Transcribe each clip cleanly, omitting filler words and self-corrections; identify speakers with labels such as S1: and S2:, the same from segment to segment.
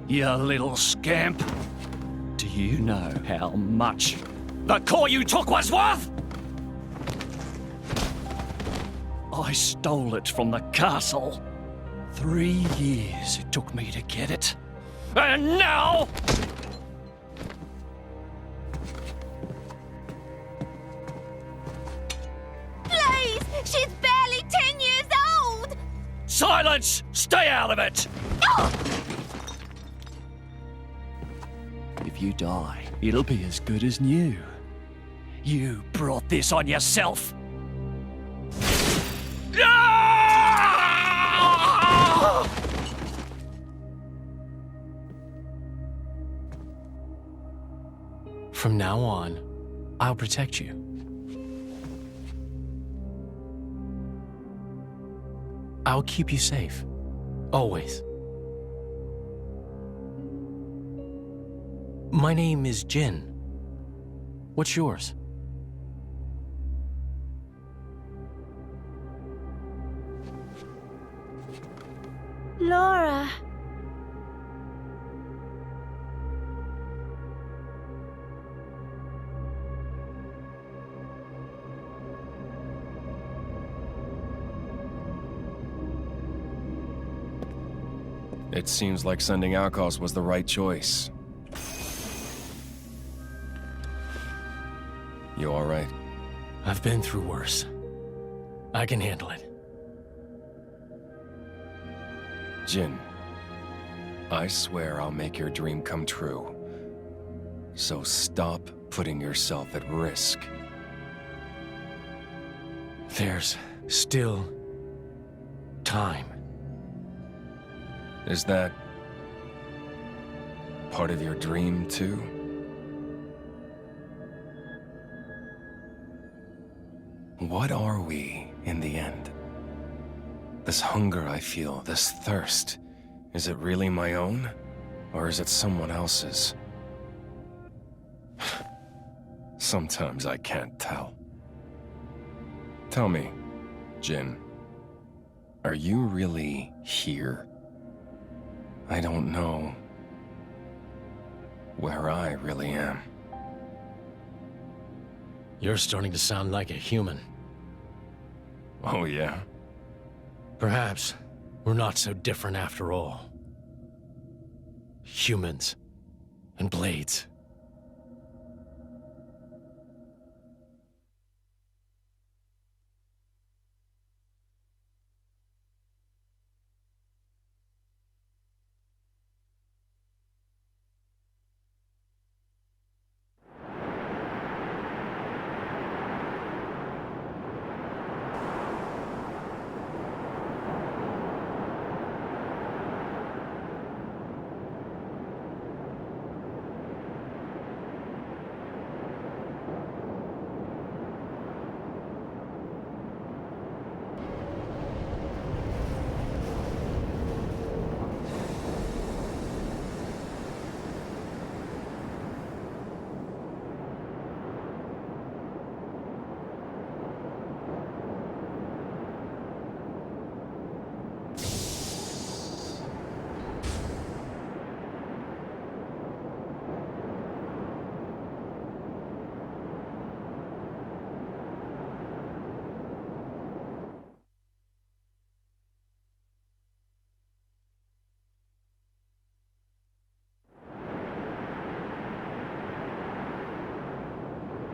S1: You little scamp. Do you know how much the core you took was worth? I stole it from the castle. 3 years it took me to get it. And now...
S2: Please! She's barely 10 years old!
S1: Silence! Stay out of it!
S2: Oh!
S1: If you die, it'll be as good as new. You brought this on yourself.
S3: From now on, I'll protect you. I'll keep you safe. Always. My name is Jin. What's yours?
S2: Laura.
S4: It seems like sending Outcasts was the right choice. You all right?
S3: I've been through worse. I can handle it.
S4: Jin, I swear I'll make your dream come true. So stop putting yourself at risk.
S3: There's still time.
S4: Is that part of your dream, too? What are we, in the end? This hunger I feel, this thirst, is it really my own? Or is it someone else's? Sometimes I can't tell. Tell me, Jin, are you really here? I don't know where I really am.
S3: You're starting to sound like a human.
S4: Oh, yeah?
S3: Perhaps we're not so different after all. Humans and blades.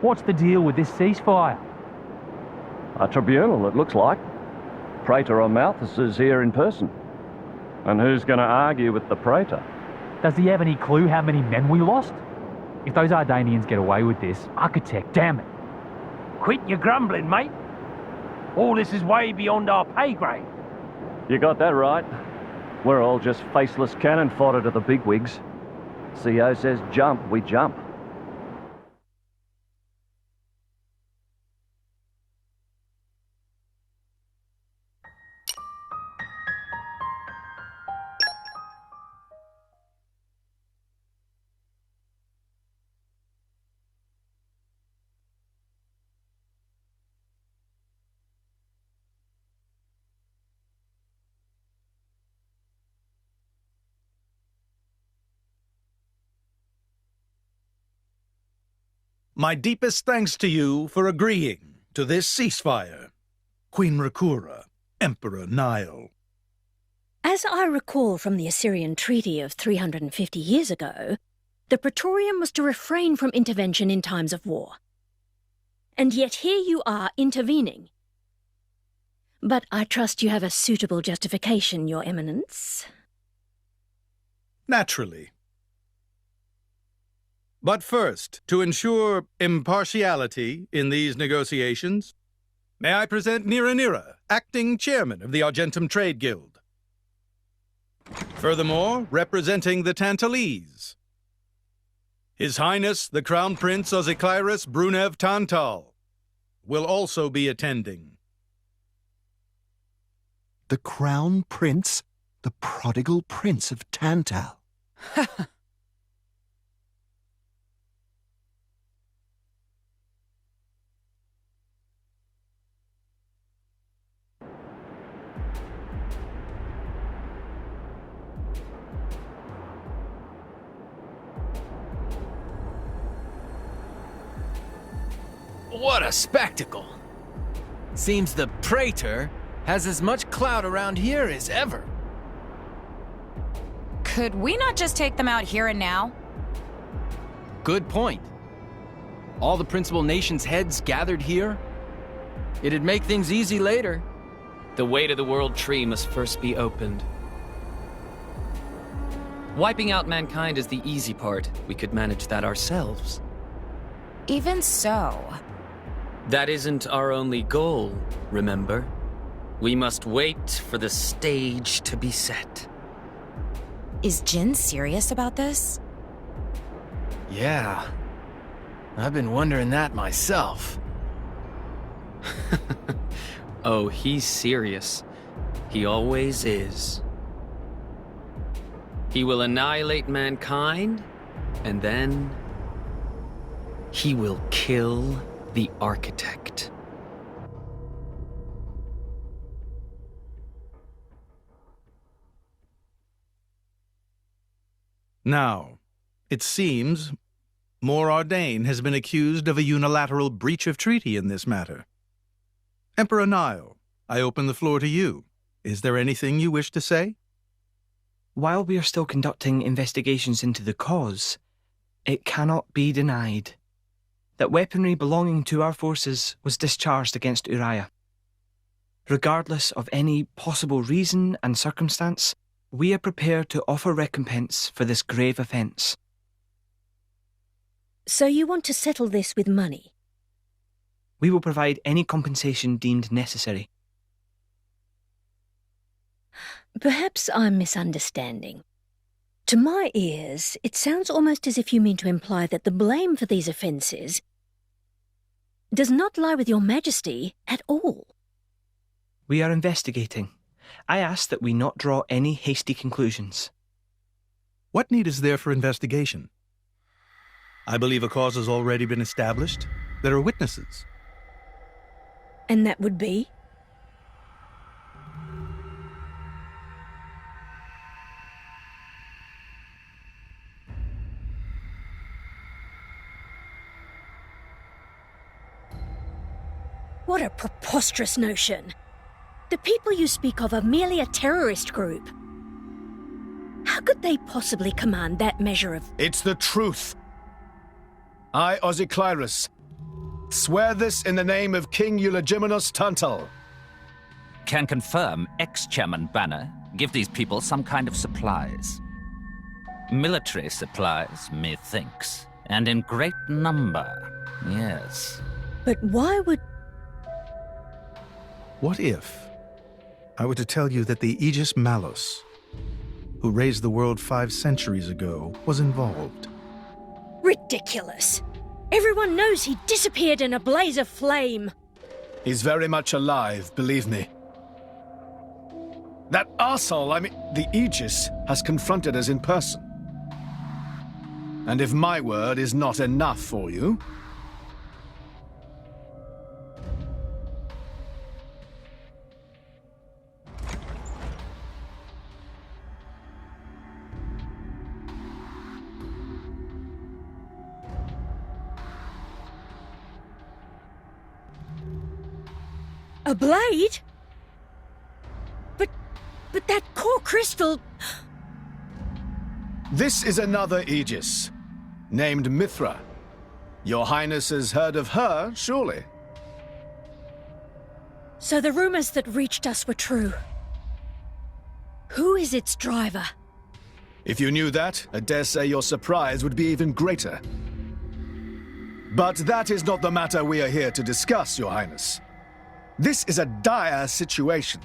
S5: What's the deal with this ceasefire?
S6: A tribunal, it looks like. Praetor Malthus is here in person. And who's going to argue with the Praetor?
S5: Does he have any clue how many men we lost? If those Ardanians get away with this, Architect, damn it.
S7: Quit your grumbling, mate. All this is way beyond our pay grade.
S6: You got that right. We're all just faceless cannon fodder to the bigwigs. CO says jump, we jump.
S8: My deepest thanks to you for agreeing to this ceasefire. Queen Rakura, Emperor Nile.
S9: As I recall from the Assyrian treaty of 350 years ago, the Praetorium was to refrain from intervention in times of war. And yet here you are intervening. But I trust you have a suitable justification, Your Eminence.
S8: Naturally. But first, to ensure impartiality in these negotiations, may I present Nira, acting chairman of the Argentum Trade Guild. Furthermore, representing the Tantalese, His Highness the Crown Prince Ozikairis Brunev Tantal will also be attending.
S10: The Crown Prince? The prodigal Prince of Tantal?
S11: What a spectacle! Seems the Praetor has as much clout around here as ever.
S2: Could we not just take them out here and now?
S11: Good point. All the principal nations' heads gathered here? It'd make things easy later.
S12: The way to the World Tree must first be opened. Wiping out mankind is the easy part. We could manage that ourselves.
S2: Even so...
S12: That isn't our only goal, remember? We must wait for the stage to be set.
S2: Is Jin serious about this?
S11: Yeah. I've been wondering that myself.
S12: Oh, he's serious. He always is. He will annihilate mankind, and then... he will kill the Architect.
S8: Now, it seems Mor Ardain has been accused of a unilateral breach of treaty in this matter. Emperor Nile, I open the floor to you. Is there anything you wish to say?
S13: While we are still conducting investigations into the cause, it cannot be denied that weaponry belonging to our forces was discharged against Uriah. Regardless of any possible reason and circumstance, we are prepared to offer recompense for this grave offence.
S9: So you want to settle this with money?
S13: We will provide any compensation deemed necessary.
S9: Perhaps I'm misunderstanding. To my ears, it sounds almost as if you mean to imply that the blame for these offences does not lie with your Majesty at all.
S13: We are investigating. I ask that we not draw any hasty conclusions.
S8: What need is there for investigation? I believe a cause has already been established. There are witnesses.
S9: And that would be? What a preposterous notion. The people you speak of are merely a terrorist group. How could they possibly command that measure of...
S14: It's the truth. I, Ozikairis, swear this in the name of King Eulogimenos Tantal.
S15: Can confirm ex-chairman Banner give these people some kind of supplies. Military supplies, methinks, and in great number, yes.
S9: But why would...
S8: What if I were to tell you that the Aegis Malus, who raised the world 5 centuries ago, was involved?
S9: Ridiculous. Everyone knows he disappeared in a blaze of flame.
S14: He's very much alive, believe me. That arsehole, the Aegis, has confronted us in person. And if my word is not enough for you...
S9: A blade? But that core crystal...
S14: This is another Aegis, named Mithra. Your Highness has heard of her, surely?
S9: So the rumors that reached us were true. Who is its driver?
S14: If you knew that, I dare say your surprise would be even greater. But that is not the matter we are here to discuss, Your Highness. This is a dire situation.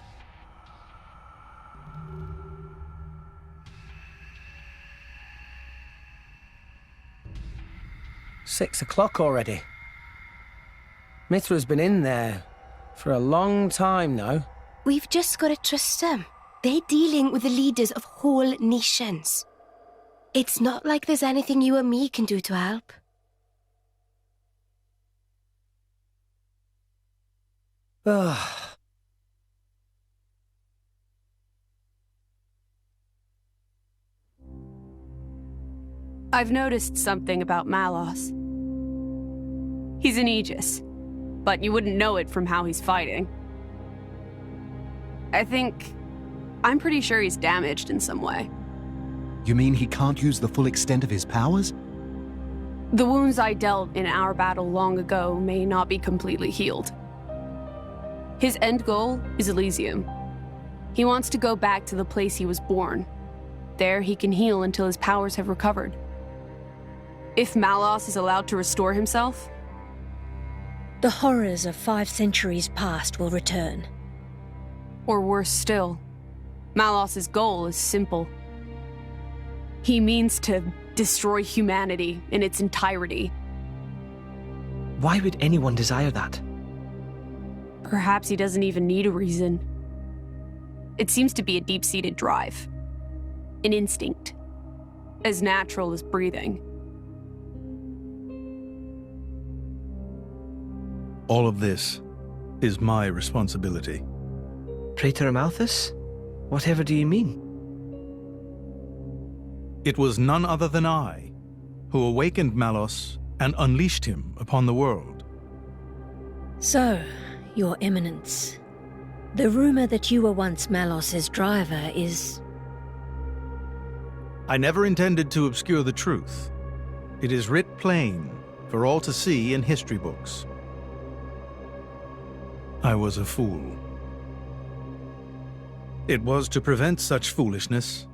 S16: "6 o'clock already. Mithra's been in there for a long time now.
S2: We've just got to trust them. They're dealing with the leaders of whole nations. It's not like there's anything you or me can do to help.
S16: Ugh.
S17: I've noticed something about Malos. He's an Aegis, but you wouldn't know it from how he's fighting. I'm pretty sure he's damaged in some way.
S10: You mean he can't use the full extent of his powers?
S17: The wounds I dealt in our battle long ago may not be completely healed. His end goal is Elysium. He wants to go back to the place he was born. There he can heal until his powers have recovered. If Malos is allowed to restore himself,
S9: the horrors of 5 centuries past will return.
S17: Or worse still, Malos's goal is simple. He means to destroy humanity in its entirety.
S13: Why would anyone desire that?
S17: Perhaps he doesn't even need a reason. It seems to be a deep-seated drive. An instinct. As natural as breathing.
S8: All of this is my responsibility.
S13: Praetor Amalthus? Whatever do you mean?
S8: It was none other than I who awakened Malos and unleashed him upon the world.
S9: So, Your Eminence, the rumor that you were once Malos's driver is...
S8: I never intended to obscure the truth. It is writ plain for all to see in history books. I was a fool. It was to prevent such foolishness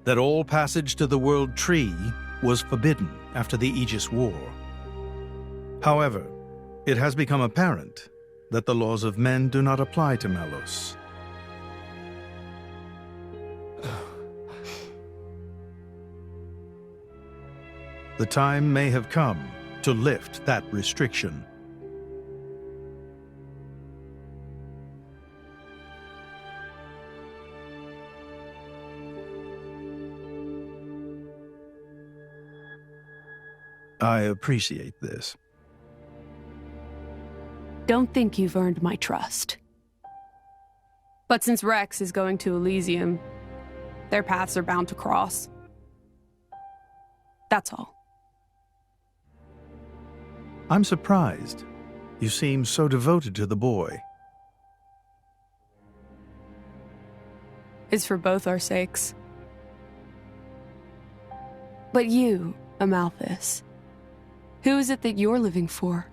S8: that all passage to the World Tree was forbidden after the Aegis War. However, it has become apparent that the laws of men do not apply to Malos. The time may have come to lift that restriction. I appreciate this.
S17: Don't think you've earned my trust. But since Rex is going to Elysium, their paths are bound to cross. That's all.
S8: I'm surprised. You seem so devoted to the boy.
S17: It's for both our sakes. But you, Amalthus, who is it that you're living for?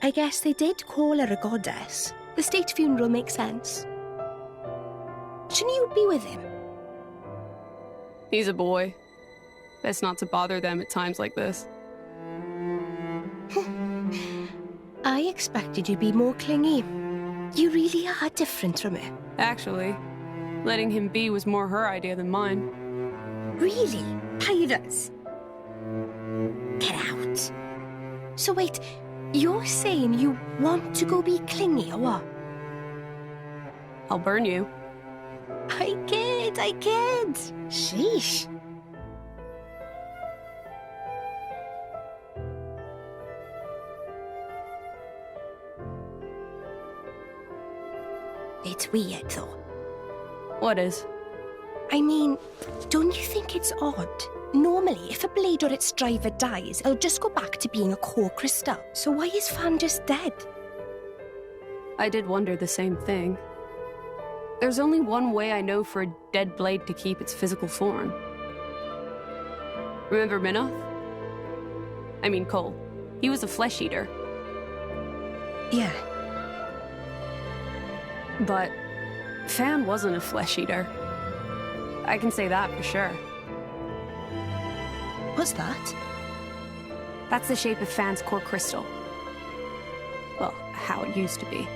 S2: I guess they did call her a goddess. The state funeral makes sense. Shouldn't you be with him?
S17: He's a boy. Best not to bother them at times like this.
S2: I expected you to be more clingy. You really are different from her.
S17: Actually, letting him be was more her idea than mine.
S2: Really? Pirates? Get out. So wait, you're saying you want to go be clingy or what?
S17: I'll burn you.
S2: I kid. Sheesh. It's weird, though.
S17: What is?
S2: I mean, don't you think it's odd? Normally, if a blade or its driver dies, it'll just go back to being a core crystal. So why is Fan just dead?
S17: I did wonder the same thing. There's only one way I know for a dead blade to keep its physical form. Remember Minoth? I mean Cole. He was a flesh eater.
S2: Yeah.
S17: But Fan wasn't a flesh eater. I can say that for sure.
S2: What's that?
S17: That's the shape of Fan's core crystal. Well, how it used to be.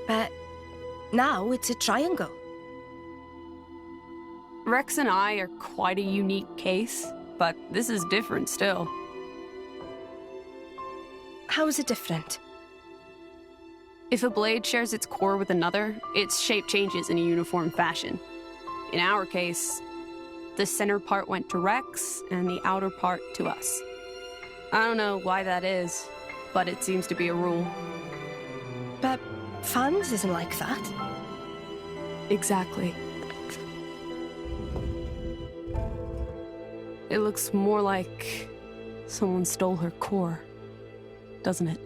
S2: But now it's a triangle.
S17: Rex and I are quite a unique case, but this is different still.
S2: How is it different?
S17: If a blade shares its core with another, its shape changes in a uniform fashion. In our case, the center part went to Rex and the outer part to us. I don't know why that is, but it seems to be a rule.
S2: But Fan's isn't like that.
S17: Exactly. It looks more like someone stole her core, doesn't it?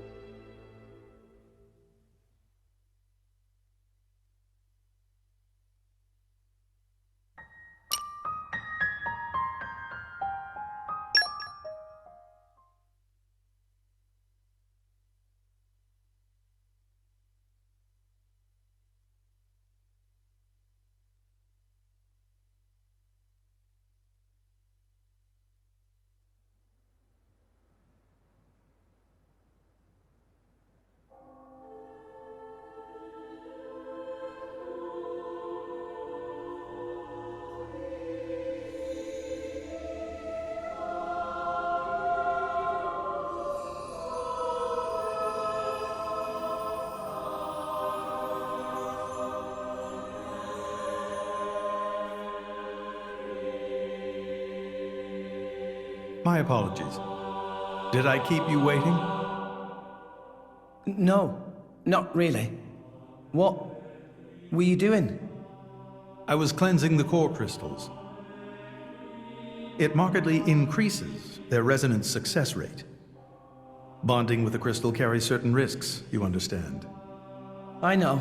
S8: My apologies. Did I keep you waiting?
S13: No, not really. What were you doing?
S8: I was cleansing the core crystals. It markedly increases their resonance success rate. Bonding with a crystal carries certain risks, you understand.
S13: I know.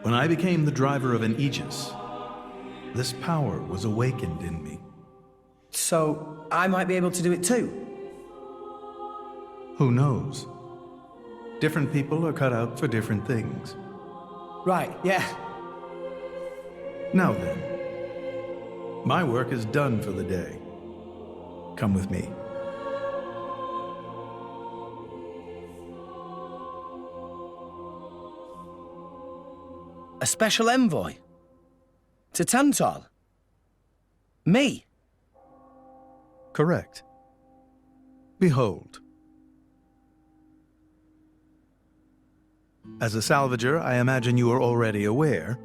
S8: When I became the driver of an Aegis, this power was awakened in me.
S13: So, I might be able to do it too?
S8: Who knows? Different people are cut out for different things.
S13: Right, yeah.
S8: Now then, my work is done for the day. Come with me.
S13: A special envoy? To Tantal? Me?
S8: Correct. Behold. As a salvager, I imagine you are already aware,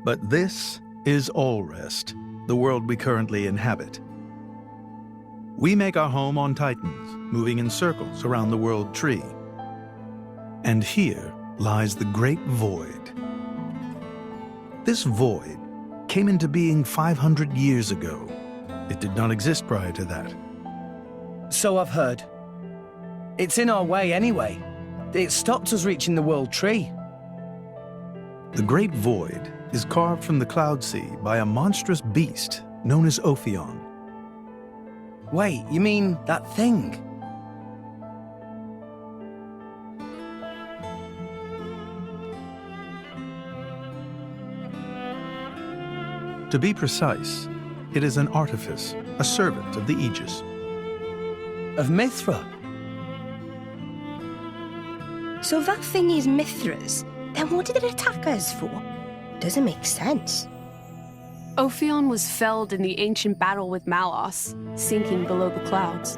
S8: but this is Allrest, the world we currently inhabit. We make our home on Titans, moving in circles around the world tree. And here lies the Great Void. This void came into being 500 years ago. It did not exist prior to that.
S13: So I've heard. It's in our way anyway. It stopped us reaching the world tree.
S8: The Great Void is carved from the Cloud Sea by a monstrous beast known as Ophion.
S13: Wait, you mean that thing?
S8: To be precise, it is an artifice, a servant of the Aegis.
S16: Of Mithra?
S2: So that thing is Mithra's. Then what did it attack us for? Doesn't make sense.
S17: Ophion was felled in the ancient battle with Malos, sinking below the clouds.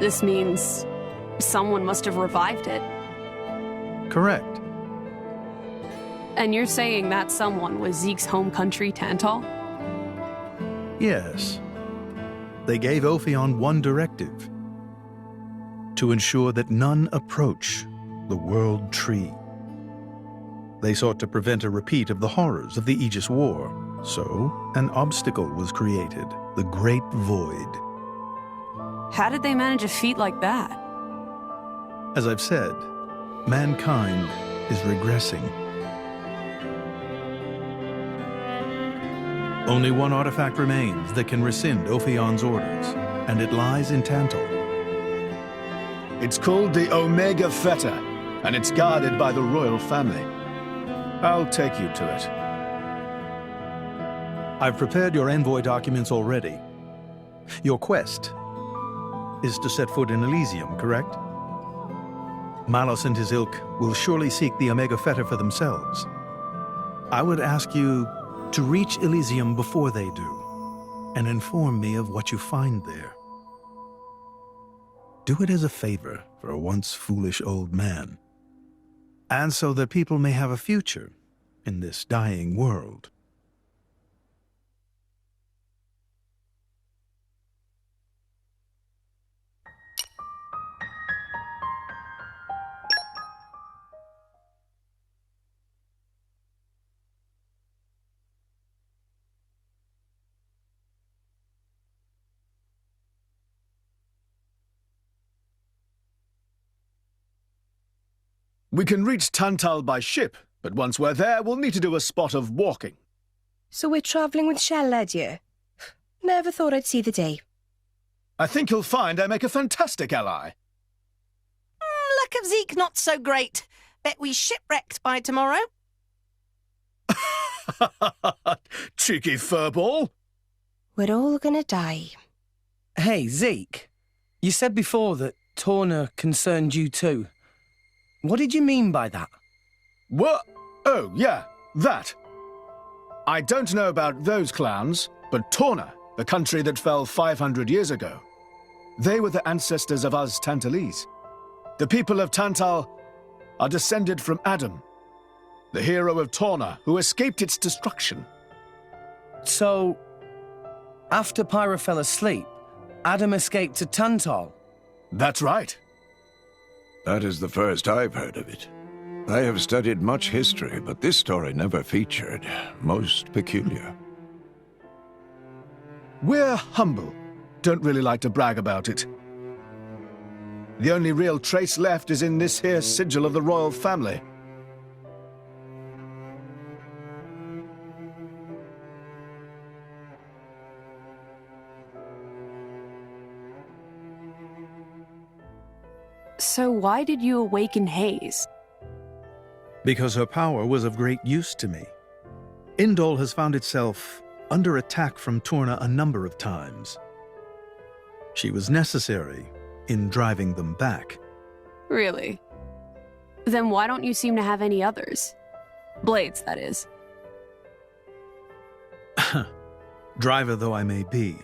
S17: This means someone must have revived it.
S8: Correct.
S17: And you're saying that someone was Zeke's home country, Tantal?
S8: Yes. They gave Ophion one directive: to ensure that none approach the World Tree. They sought to prevent a repeat of the horrors of the Aegis War, so an obstacle was created, the Great Void.
S17: How did they manage a feat like that?
S8: As I've said, mankind is regressing. Only one artifact remains that can rescind Ophion's orders, and it lies in Tantal.
S14: It's called the Omega Fetter, and it's guarded by the royal family. I'll take you to it.
S8: I've prepared your envoy documents already. Your quest is to set foot in Elysium, correct? Malos and his ilk will surely seek the Omega Fetter for themselves. I would ask you to reach Elysium before they do, and inform me of what you find there. Do it as a favor for a once foolish old man, and so that people may have a future in this dying world.
S14: We can reach Tantal by ship, but once we're there, we'll need to do a spot of walking.
S2: So we're travelling with Shell, you? Never thought I'd see the day.
S14: I think you'll find I make a fantastic ally.
S18: Luck of Zeke not so great. Bet we shipwrecked by tomorrow.
S14: Cheeky furball.
S2: We're all gonna die.
S16: Hey, Zeke. You said before that Torna concerned you too. What did you mean by that?
S14: What? Oh, yeah, that. I don't know about those clowns, but Torna, the country that fell 500 years ago, they were the ancestors of us Tantalese. The people of Tantal are descended from Adam, the hero of Torna who escaped its destruction.
S16: So, after Pyra fell asleep, Adam escaped to Tantal?
S14: That's right.
S19: That is the first I've heard of it. I have studied much history, but this story never featured. Most peculiar.
S14: We're humble. Don't really like to brag about it. The only real trace left is in this here sigil of the royal family.
S17: So why did you awaken Hayes?
S8: Because her power was of great use to me. Indol has found itself under attack from Torna a number of times. She was necessary in driving them back.
S17: Really? Then why don't you seem to have any others? Blades, that is.
S8: Driver though I may be,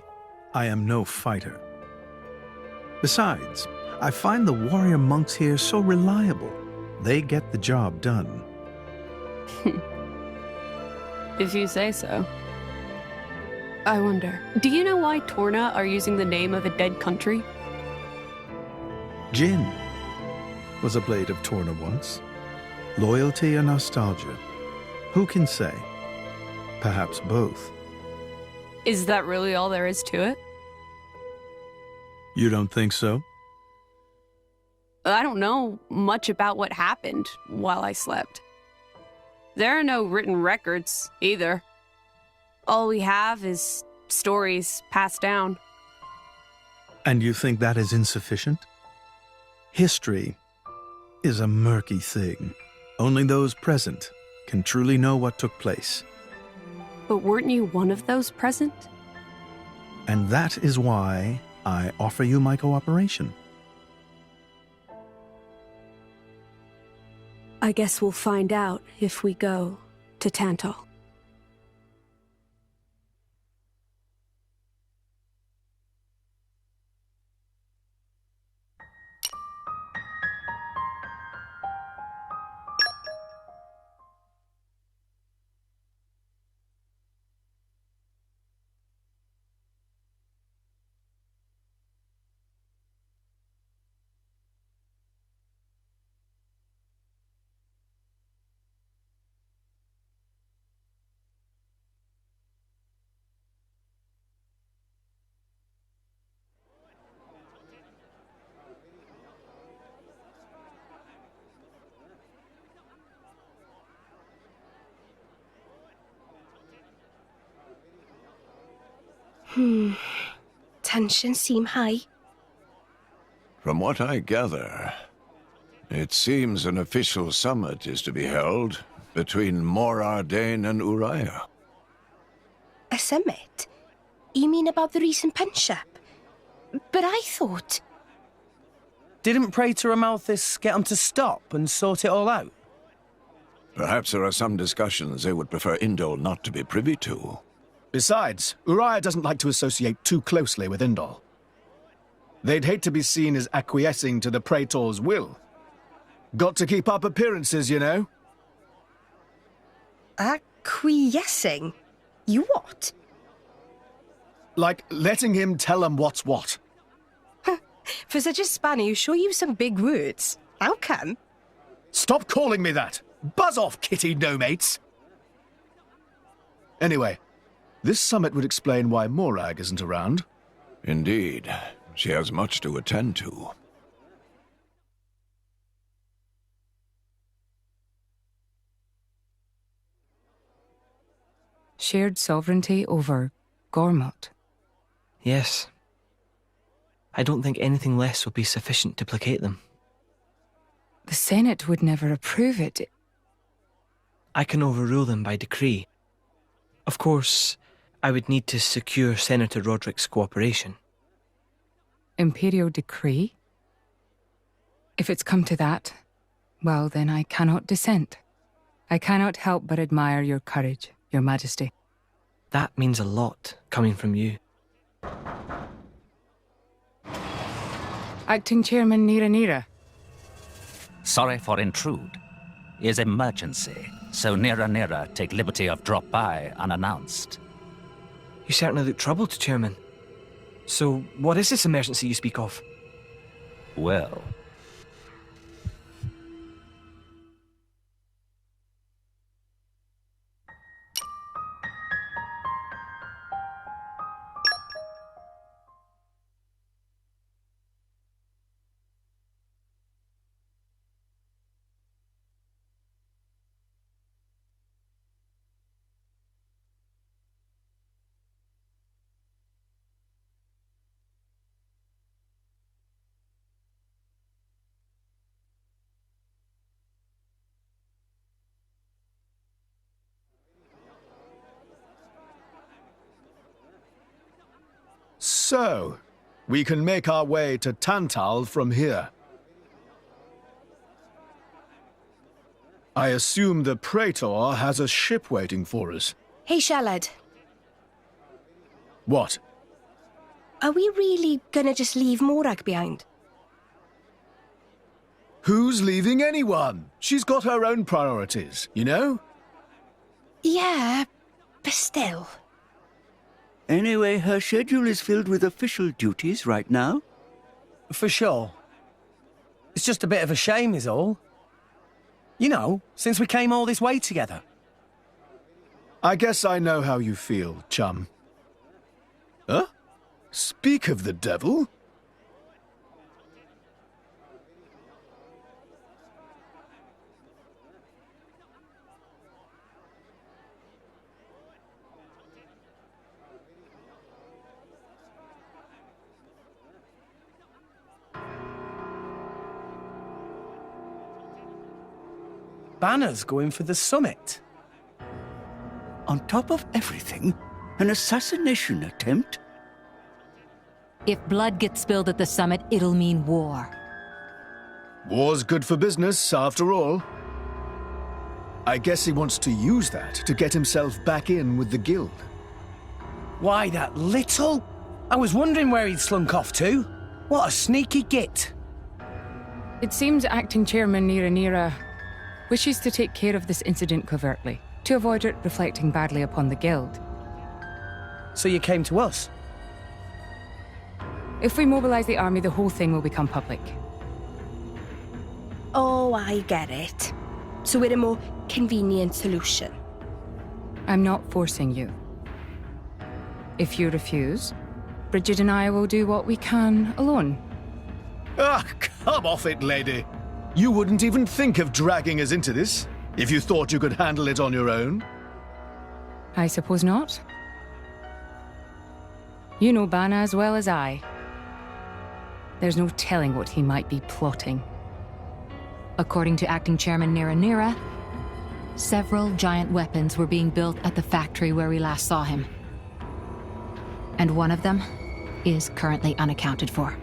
S8: I am no fighter. Besides, I find the warrior monks here so reliable. They get the job done.
S17: If you say so. I wonder, do you know why Torna are using the name of a dead country?
S8: Jin was a blade of Torna once. Loyalty or nostalgia? Who can say? Perhaps both.
S17: Is that really all there is to it?
S8: You don't think so?
S17: I don't know much about what happened while I slept. There are no written records, either. All we have is stories passed down.
S8: And you think that is insufficient? History is a murky thing. Only those present can truly know what took place.
S17: But weren't you one of those present?
S8: And that is why I offer you my cooperation.
S17: I guess we'll find out if we go to Tantal.
S2: Tensions seem high.
S19: From what I gather, it seems an official summit is to be held between Mor Ardain and Uriah.
S2: A summit? You mean about the recent punch-up? But I thought...
S16: Didn't Praetor Amalthus get 'em to stop and sort it all out?
S19: Perhaps there are some discussions they would prefer Indol not to be privy to.
S14: Besides, Uriah doesn't like to associate too closely with Indol. They'd hate to be seen as acquiescing to the Praetor's will. Got to keep up appearances, you know.
S2: Acquiescing? You what?
S14: Like letting him tell them what's what.
S2: For such a spanner, you sure use some big words. How come?
S14: Stop calling me that! Buzz off, kitty no-mates! Anyway, this summit would explain why Morag isn't around.
S19: Indeed. She has much to attend to.
S20: Shared sovereignty over Gormott.
S13: Yes. I don't think anything less would be sufficient to placate them.
S20: The Senate would never approve it.
S13: I can overrule them by decree. Of course, I would need to secure Senator Roderick's cooperation.
S20: Imperial decree? If it's come to that, well, then I cannot dissent. I cannot help but admire your courage, Your Majesty.
S13: That means a lot, coming from you.
S20: Acting Chairman Nira Nira.
S15: Sorry for intrude. Is emergency, so Nira Nira take liberty of drop by unannounced.
S13: You certainly look troubled, Chairman. So, what is this emergency you speak of?
S15: Well...
S14: So, we can make our way to Tantal from here. I assume the Praetor has a ship waiting for us.
S2: Hey, Shalad.
S14: What?
S2: Are we really gonna just leave Morag behind?
S14: Who's leaving anyone? She's got her own priorities, you know?
S2: Yeah, but still.
S21: Anyway, her schedule is filled with official duties right now.
S16: For sure. It's just a bit of a shame is all. You know, since we came all this way together.
S14: I guess I know how you feel, chum. Huh? Speak of the devil?
S16: Banner's going for the summit.
S21: On top of everything, an assassination attempt?
S1: If blood gets spilled at the summit, it'll mean war.
S14: War's good for business, after all. I guess he wants to use that to get himself back in with the guild.
S16: Why, that little? I was wondering where he'd slunk off to. What a sneaky git.
S20: It seems Acting Chairman Nira wishes to take care of this incident covertly, to avoid it reflecting badly upon the guild.
S16: So you came to us?
S20: If we mobilize the army, the whole thing will become public.
S2: Oh, I get it. So we're a more convenient solution.
S20: I'm not forcing you. If you refuse, Bridget and I will do what we can alone.
S14: Ah, come off it, lady. You wouldn't even think of dragging us into this, if you thought you could handle it on your own.
S20: I suppose not. You know Bana as well as I. There's no telling what he might be plotting.
S1: According to Acting Chairman Nira, several giant weapons were being built at the factory where we last saw him. And one of them is currently unaccounted for.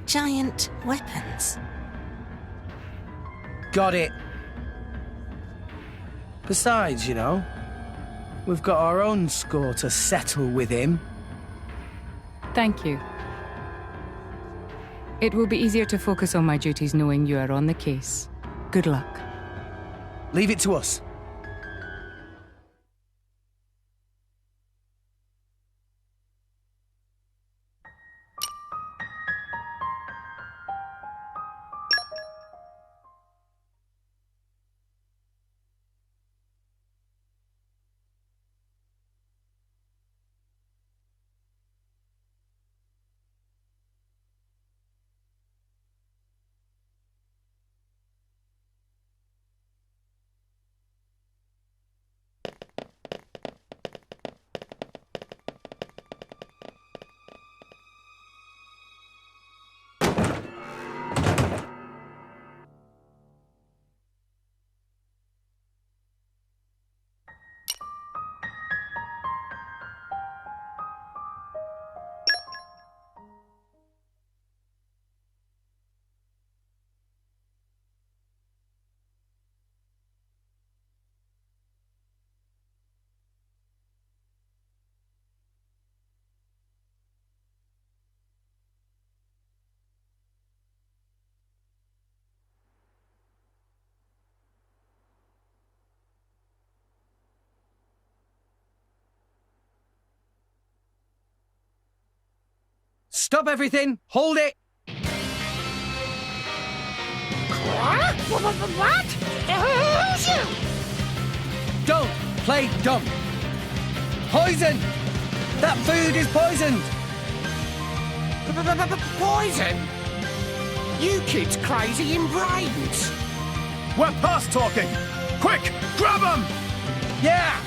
S18: Giant weapons.
S16: Got it. Besides, we've got our own score to settle with him.
S20: Thank you. It will be easier to focus on my duties knowing you are on the case. Good luck.
S16: Leave it to us. Stop everything! Hold it!
S7: What? Who's you?
S16: Don't play dumb! Poison! That food is poisoned!
S7: Poison? You kids crazy in brains.
S14: We're past talking! Quick, grab them!
S16: Yeah!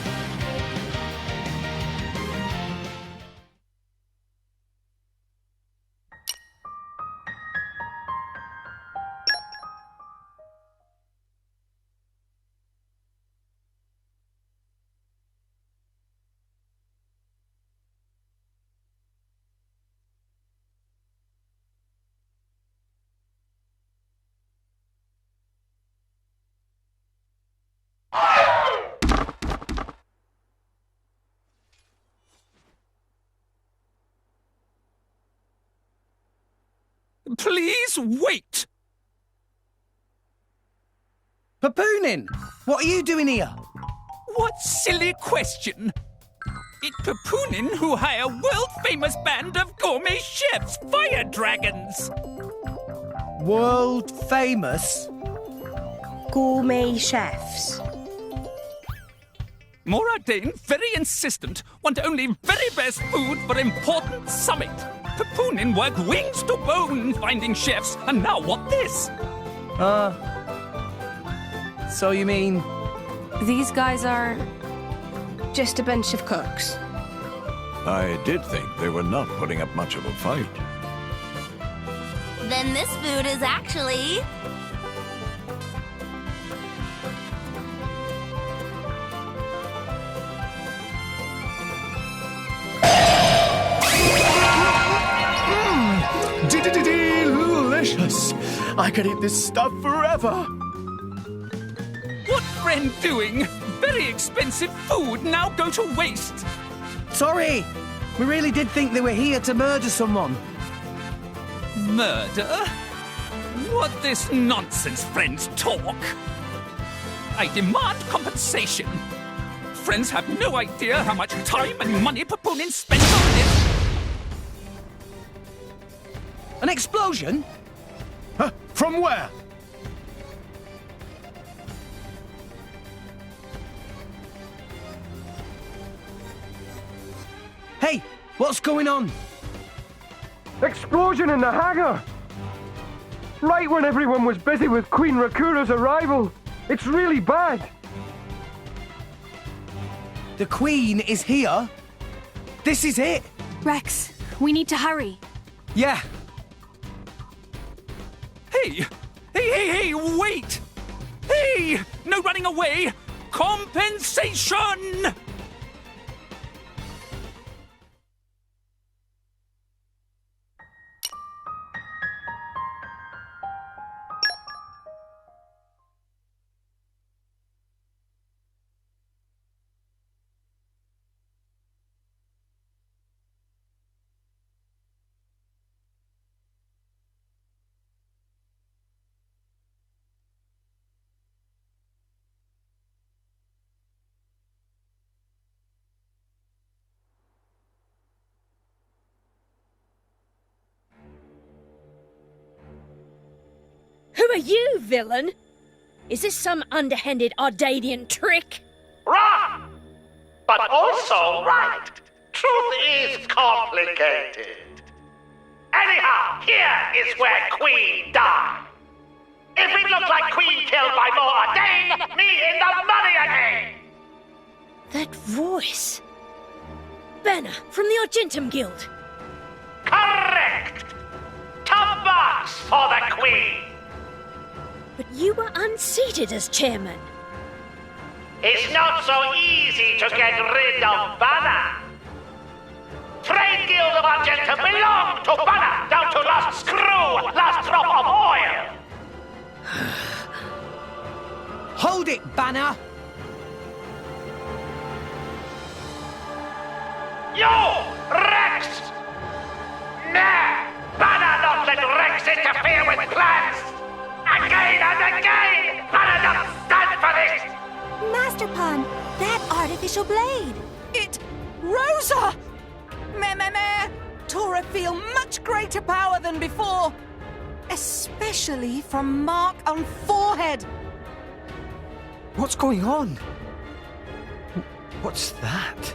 S15: Please wait!
S16: Papoonin! What are you doing here?
S15: What silly question! It's Papoonin who hire world-famous band of gourmet chefs, fire dragons!
S16: World famous?
S2: Gourmet chefs.
S15: Moradane, very insistent, want only very best food for important summit. Papoonin work wings to bone finding chefs, and now what this?
S16: So you mean...
S17: These guys are...
S2: just a bunch of cooks.
S19: I did think they were not putting up much of a fight.
S22: Then this food is actually...
S14: delicious. I could eat this stuff forever.
S15: What friend doing? Very expensive food now go to waste.
S16: Sorry! We really did think they were here to murder someone.
S15: Murder? What this nonsense friends talk? I demand compensation. Friends have no idea how much time and money proponents spend on this.
S16: An explosion?
S14: Huh? From where?
S16: Hey, what's going on?
S7: Explosion in the hangar! Right when everyone was busy with Queen Rakura's arrival. It's really bad.
S16: The Queen is here? This is it?
S17: Rex, we need to hurry.
S16: Yeah.
S15: Hey! Hey, wait! Hey! No running away! Compensation!
S9: Who are you, villain? Is this some underhanded Ardanian trick?
S4: Wrong! But also right. Truth is complicated. Anyhow, here is where Queen died. If it looks like Queen killed by more Dane, me in the money again!
S9: That voice. Banner from the Argentum Guild.
S4: Correct! Top marks for the Queen!
S9: But you were unseated as chairman.
S4: It's not so easy to get rid of Banner. Trade Guild of Argentum belong to Banner, down to last screw, last drop of oil.
S16: Hold it, Banner!
S4: You, Rex! Nah, Banner not let Rex interfere with plans. Again and again, Banner not stand for this.
S2: Master Pan, that artificial blade.
S18: Rosa! Meh. Tora feel much greater power than before. Especially from mark on forehead.
S13: What's going on? What's that?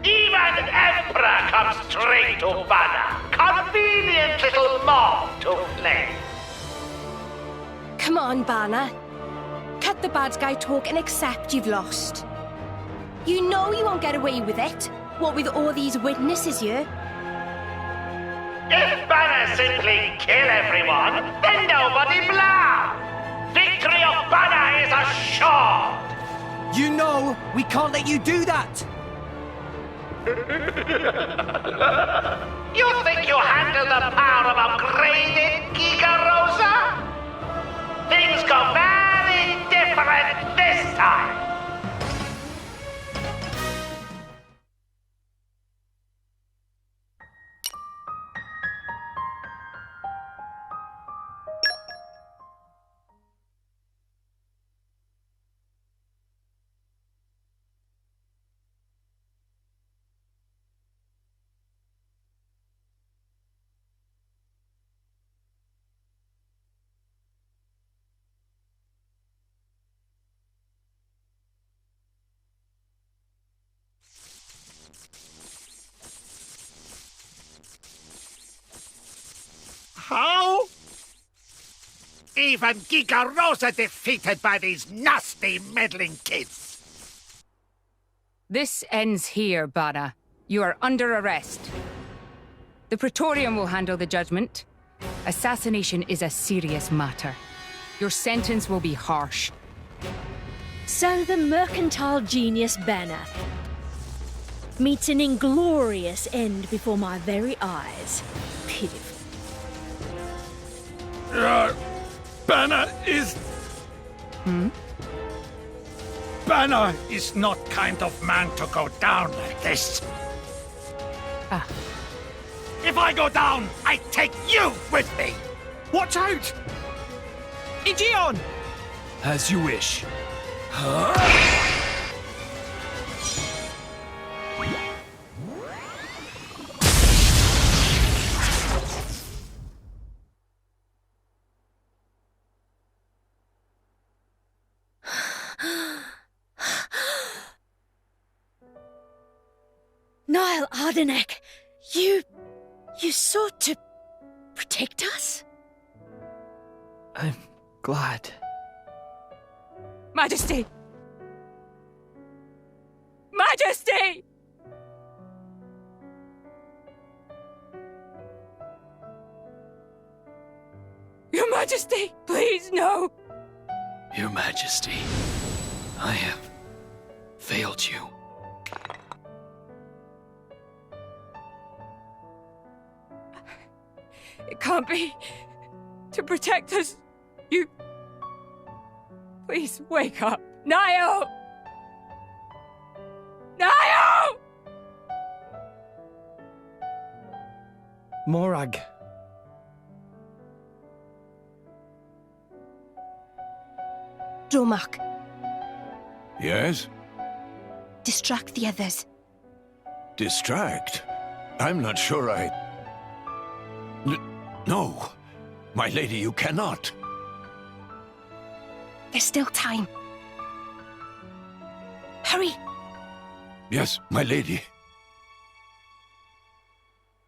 S4: Even Emperor comes straight to Banner. Convenient little mob to play.
S2: Come on, Banner. Cut the bad guy talk and accept you've lost. You know you won't get away with it. What with all these witnesses here?
S4: If Banner simply kill everyone, then nobody blah. Victory of Banner is assured.
S16: You know we can't let you do that.
S4: You think you handle the power of upgraded Giga Rosa? Things go very different this time. How? Even Giga Rosa defeated by these nasty meddling kids.
S20: This ends here, Banner. You are under arrest. The Praetorium will handle the judgment. Assassination is a serious matter. Your sentence will be harsh.
S9: So the mercantile genius Banner. meets an inglorious end before my very eyes. Pitiful.
S4: Banner is... Banner is not kind of man to go down like this. If I go down, I take you with me.
S7: Watch out! Igion!
S11: As you wish.
S9: Niall Ardenek, you sought to protect us?
S13: I'm glad.
S20: Majesty! Majesty! Your Majesty, please, no!
S11: Your Majesty, I have failed you.
S20: It can't be. To protect us, you... Please, wake up. Niall! Niall!
S16: Morag.
S2: Dromark,
S19: Yes?
S2: distract the others.
S19: Distract? I'm not sure No. My lady, you cannot.
S2: There's still time. Hurry!
S19: Yes, my lady.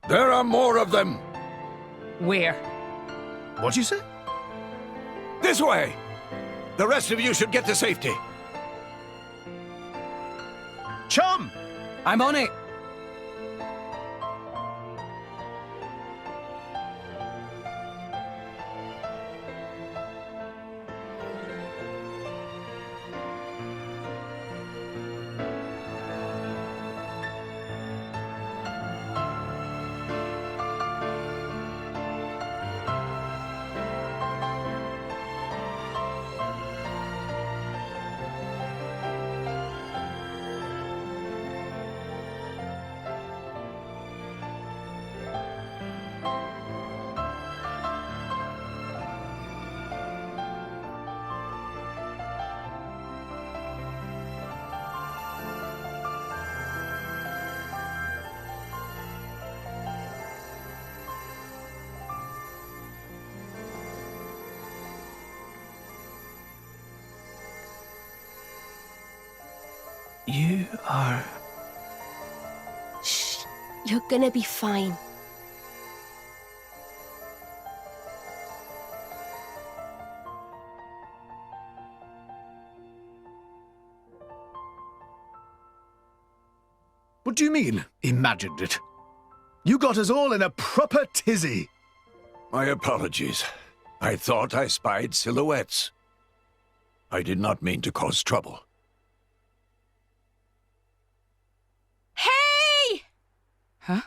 S19: There are more of them.
S20: Where?
S14: What'd you say?
S19: This way. The rest of you should get to safety.
S16: Chum! I'm on it.
S13: You are...
S2: Shh. You're gonna be fine.
S14: What do you mean, imagined it? You got us all in a proper tizzy.
S19: My apologies. I thought I spied silhouettes. I did not mean to cause trouble.
S20: Hey! Huh?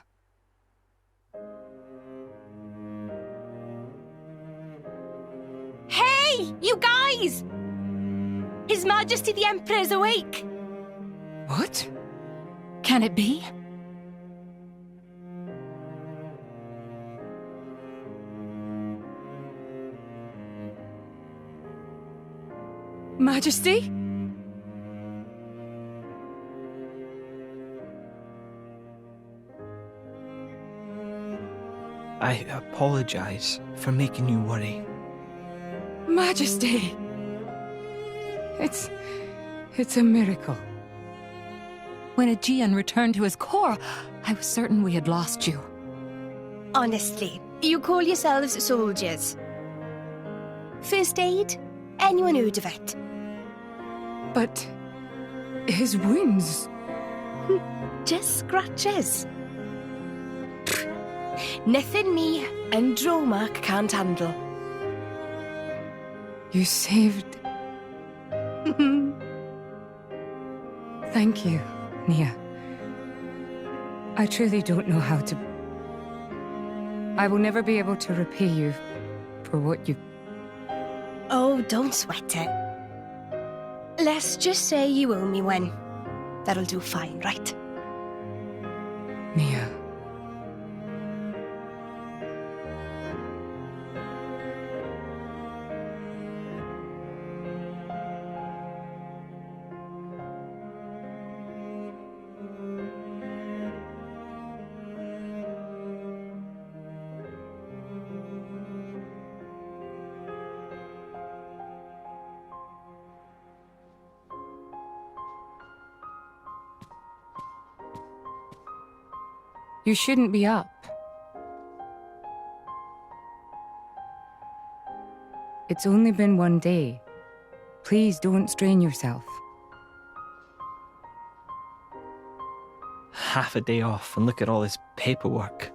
S2: Hey, you guys! His Majesty the Emperor's awake.
S1: What? Can it be?
S20: Majesty?
S13: I apologize for making you worry.
S20: Majesty! It's a miracle.
S1: When Aegean returned to his core, I was certain we had lost you.
S2: Honestly, you call yourselves soldiers. First aid? Anyone heard of it?
S20: But his wounds...
S2: Just scratches. Nothing me and Dromark can't handle.
S20: You saved... Thank you, Nia. I truly don't know how to... I will never be able to repay you for what you've...
S2: Oh, don't sweat it. Let's just say you owe me one. That'll do fine, right?
S20: Mia. You shouldn't be up. It's only been one day. Please don't strain yourself.
S13: Half a day off and look at all this paperwork.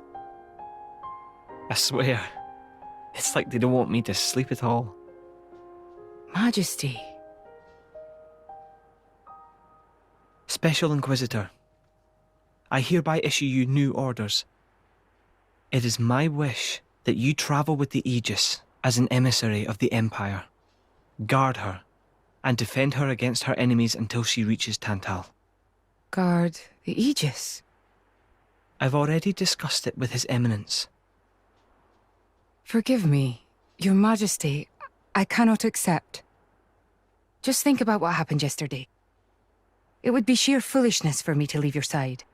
S13: I swear, it's like they don't want me to sleep at all.
S20: Majesty.
S13: Special Inquisitor, I hereby issue you new orders. It is my wish that you travel with the Aegis as an emissary of the Empire, guard her, and defend her against her enemies until she reaches Tantal.
S20: Guard the Aegis?
S13: I've already discussed it with His Eminence.
S20: Forgive me, Your Majesty. I cannot accept. Just think about what happened yesterday. It would be sheer foolishness for me to leave your side.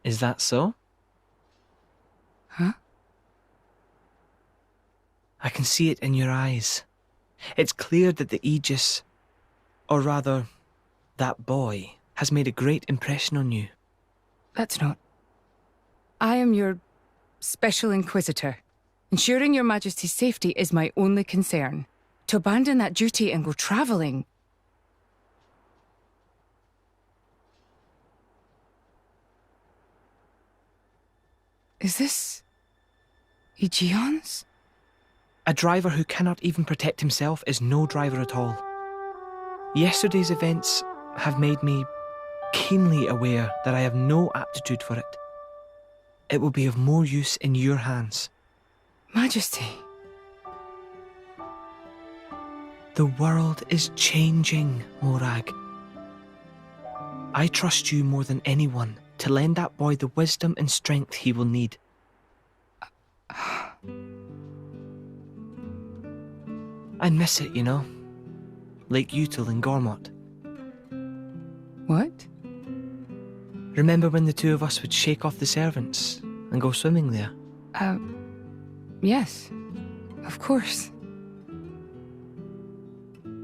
S13: Is that so?
S20: Huh?
S13: I can see it in your eyes. It's clear that the Aegis, or rather, that boy, has made a great impression on you.
S20: That's not... I am your Special Inquisitor. Ensuring Your Majesty's safety is my only concern. To abandon that duty and go travelling... Is this... Aegeon's?
S13: A driver who cannot even protect himself is no driver at all. Yesterday's events have made me keenly aware that I have no aptitude for it. It will be of more use in your hands.
S20: Majesty.
S13: The world is changing, Morag. I trust you more than anyone to lend that boy the wisdom and strength he will need. I miss it, you know. Lake Util and Gormott.
S20: What?
S13: Remember when the two of us would shake off the servants and go swimming there?
S20: Yes. Of course.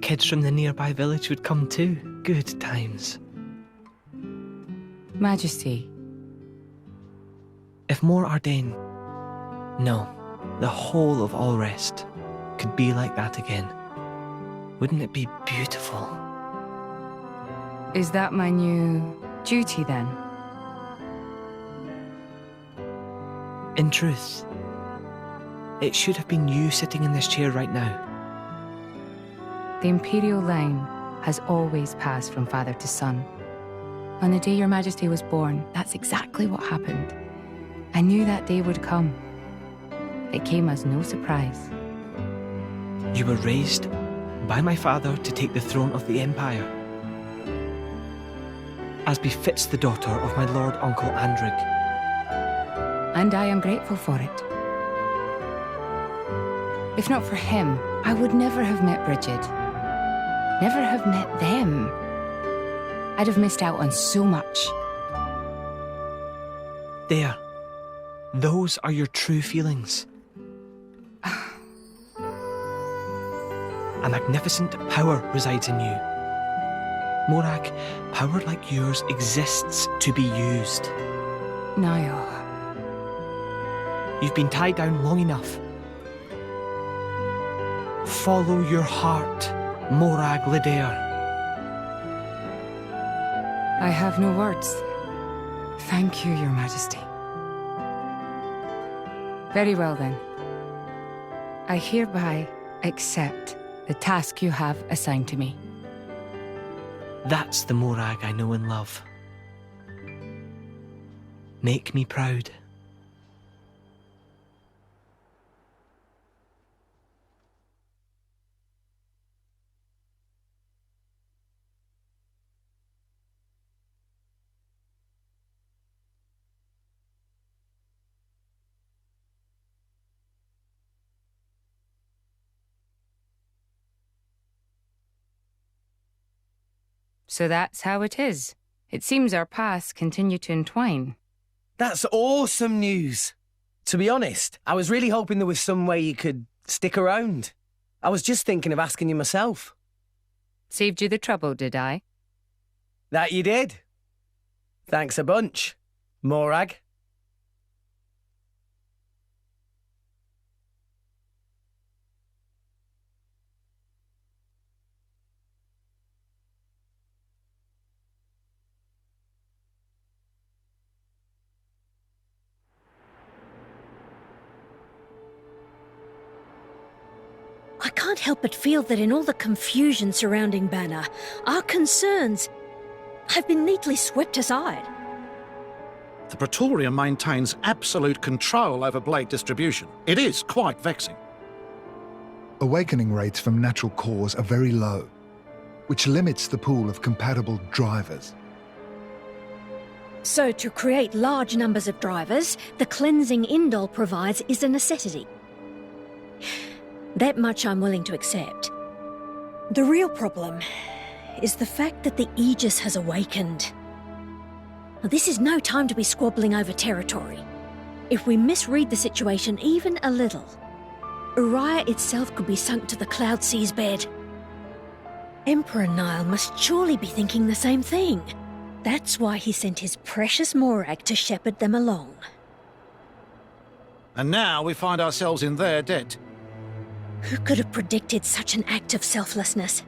S13: Kids from the nearby village would come too. Good times.
S20: Majesty.
S13: If more Ardain, no, the whole of Allrest, could be like that again, wouldn't it be beautiful?
S20: Is that my new duty then?
S13: In truth, it should have been you sitting in this chair right now.
S20: The Imperial line has always passed from father to son. On the day Your Majesty was born, that's exactly what happened. I knew that day would come. It came as no surprise.
S13: You were raised by my father to take the throne of the Empire, as befits the daughter of my Lord Uncle Andrig.
S20: And I am grateful for it. If not for him, I would never have met Bridget. Never have met them. I'd have missed out on so much.
S13: There. Those are your true feelings. A magnificent power resides in you. Morag, power like yours exists to be used.
S20: Niall.
S13: You've been tied down long enough. Follow your heart, Morag Lidair.
S20: I have no words. Thank you, Your Majesty. Very well then. I hereby accept the task you have assigned to me.
S13: That's the Morag I know and love. Make me proud.
S20: So that's how it is. It seems our paths continue to entwine.
S16: That's awesome news. To be honest, I was really hoping there was some way you could stick around. I was just thinking of asking you myself.
S20: Saved you the trouble, did I?
S16: That you did. Thanks a bunch, Morag.
S9: I can't help but feel that in all the confusion surrounding Banner, our concerns have been neatly swept aside.
S3: The Praetorium maintains absolute control over blade distribution. It is quite vexing.
S22: Awakening rates from natural cores are very low, which limits the pool of compatible drivers.
S9: So to create large numbers of drivers, the cleansing Indol provides is a necessity. That much I'm willing to accept. The real problem is the fact that the Aegis has awakened. Now, this is no time to be squabbling over territory. If we misread the situation even a little, Uriah itself could be sunk to the Cloud Sea's bed. Emperor Nile must surely be thinking the same thing. That's why he sent his precious Morag to shepherd them along.
S3: And now we find ourselves in their debt.
S9: Who could have predicted such an act of selflessness?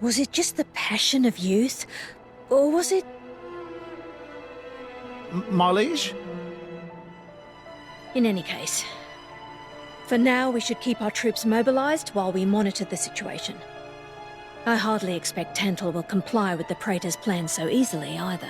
S9: Was it just the passion of youth? Or was it...
S3: My liege?
S9: In any case, for now we should keep our troops mobilized while we monitor the situation. I hardly expect Tantal will comply with the Praetor's plan so easily either.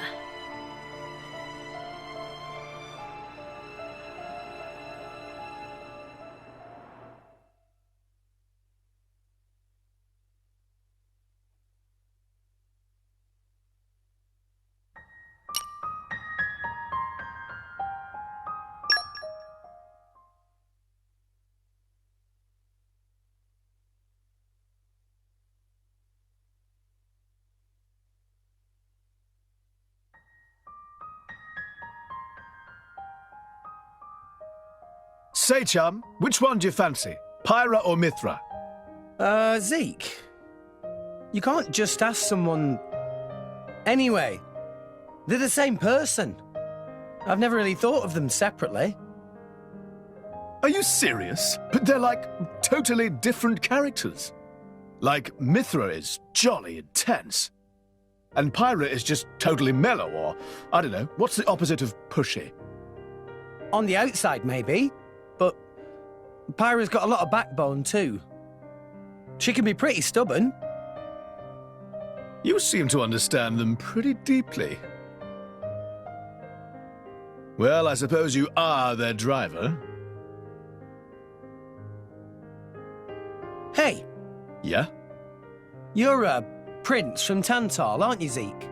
S14: Say, chum, which one do you fancy? Pyra or Mithra?
S16: Zeke. You can't just ask someone... Anyway, they're the same person. I've never really thought of them separately.
S14: Are you serious? But they're like totally different characters. Like, Mithra is jolly intense. And Pyra is just totally mellow, or, I don't know, what's the opposite of pushy?
S16: On the outside, maybe. But Pyra's got a lot of backbone, too. She can be pretty stubborn.
S14: You seem to understand them pretty deeply. Well, I suppose you are their driver.
S16: Hey!
S14: Yeah?
S16: You're a prince from Tantal, aren't you, Zeke?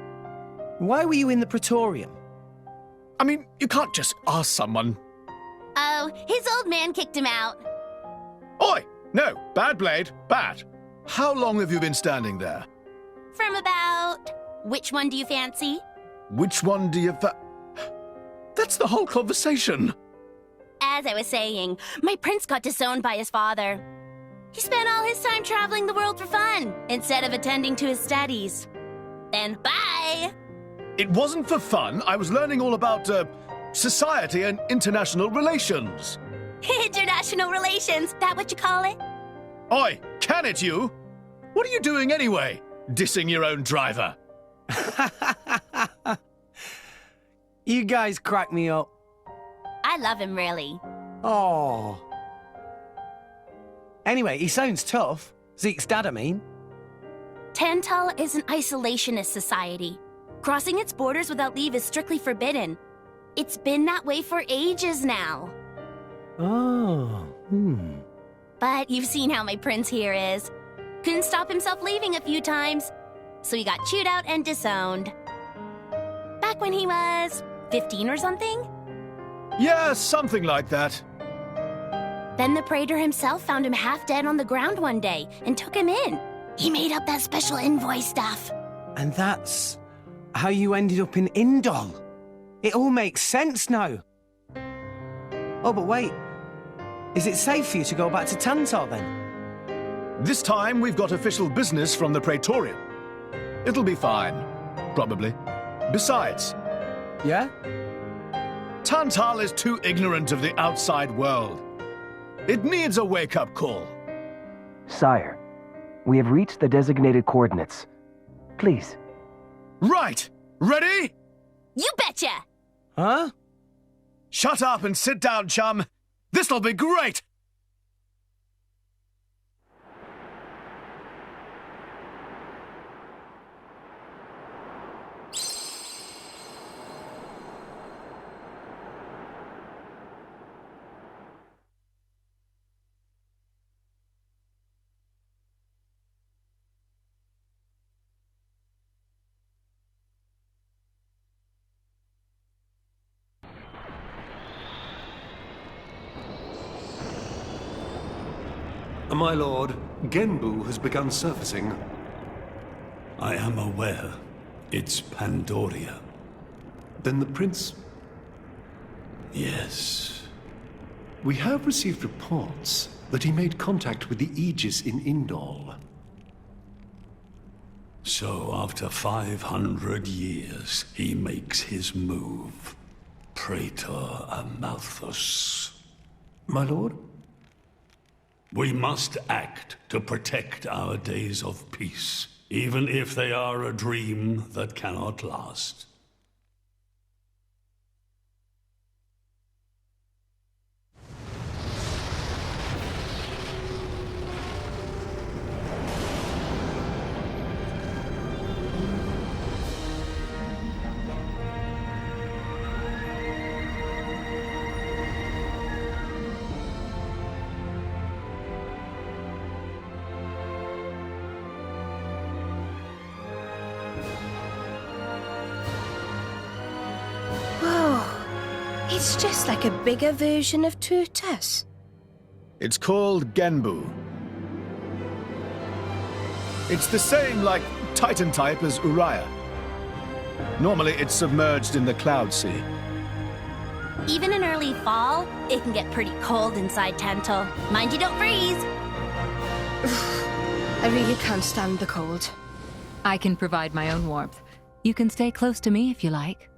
S16: Why were you in the Praetorium?
S14: I mean, you can't just ask someone.
S2: Oh, his old man kicked him out.
S14: Oi! No, bad blade, bad. How long have you been standing there?
S2: From about... Which one do you fancy?
S14: Which one do you That's the whole conversation.
S2: As I was saying, my prince got disowned by his father. He spent all his time traveling the world for fun, instead of attending to his studies. Then bye!
S14: It wasn't for fun. I was learning all about, society and international relations.
S2: International relations, that what you call it?
S14: Oi, can it you? What are you doing anyway? Dissing your own driver.
S16: You guys crack me up.
S2: I love him, really.
S16: Oh. Anyway, he sounds tough. Zeke's dad, I mean.
S2: Tantal is an isolationist society. Crossing its borders without leave is strictly forbidden. It's been that way for ages now.
S16: Oh,
S2: But you've seen how my prince here is. Couldn't stop himself leaving a few times, so he got chewed out and disowned. Back when he was 15 or something?
S14: Yeah, something like that.
S2: Then the praetor himself found him half dead on the ground one day and took him in. He made up that special envoy stuff.
S16: and that's how you ended up in Indol. It all makes sense now. Oh, but wait. Is it safe for you to go back to Tantar then?
S14: This time we've got official business from the Praetorian. It'll be fine, probably. Besides...
S16: Yeah?
S14: Tantal is too ignorant of the outside world. It needs a wake-up call.
S5: Sire, we have reached the designated coordinates. Please.
S14: Right! Ready?
S2: You betcha!
S16: Huh?
S14: Shut up and sit down, chum. This'll be great!
S6: My lord, Genbu has begun surfacing.
S23: I am aware. It's Pandoria.
S6: Then the prince...
S23: Yes.
S6: We have received reports that he made contact with the Aegis in Indol.
S23: So after 500 years, he makes his move. Praetor Amalthus.
S6: My lord?
S23: We must act to protect our days of peace, even if they are a dream that cannot last.
S9: It's just like a bigger version of Turtus.
S14: It's called Genbu. It's the same, like, Titan type as Uriah. Normally, it's submerged in the Cloud Sea.
S2: Even in early fall, it can get pretty cold inside Tantal. Mind you don't freeze.
S9: I really can't stand the cold.
S1: I can provide my own warmth. You can stay close to me if you like.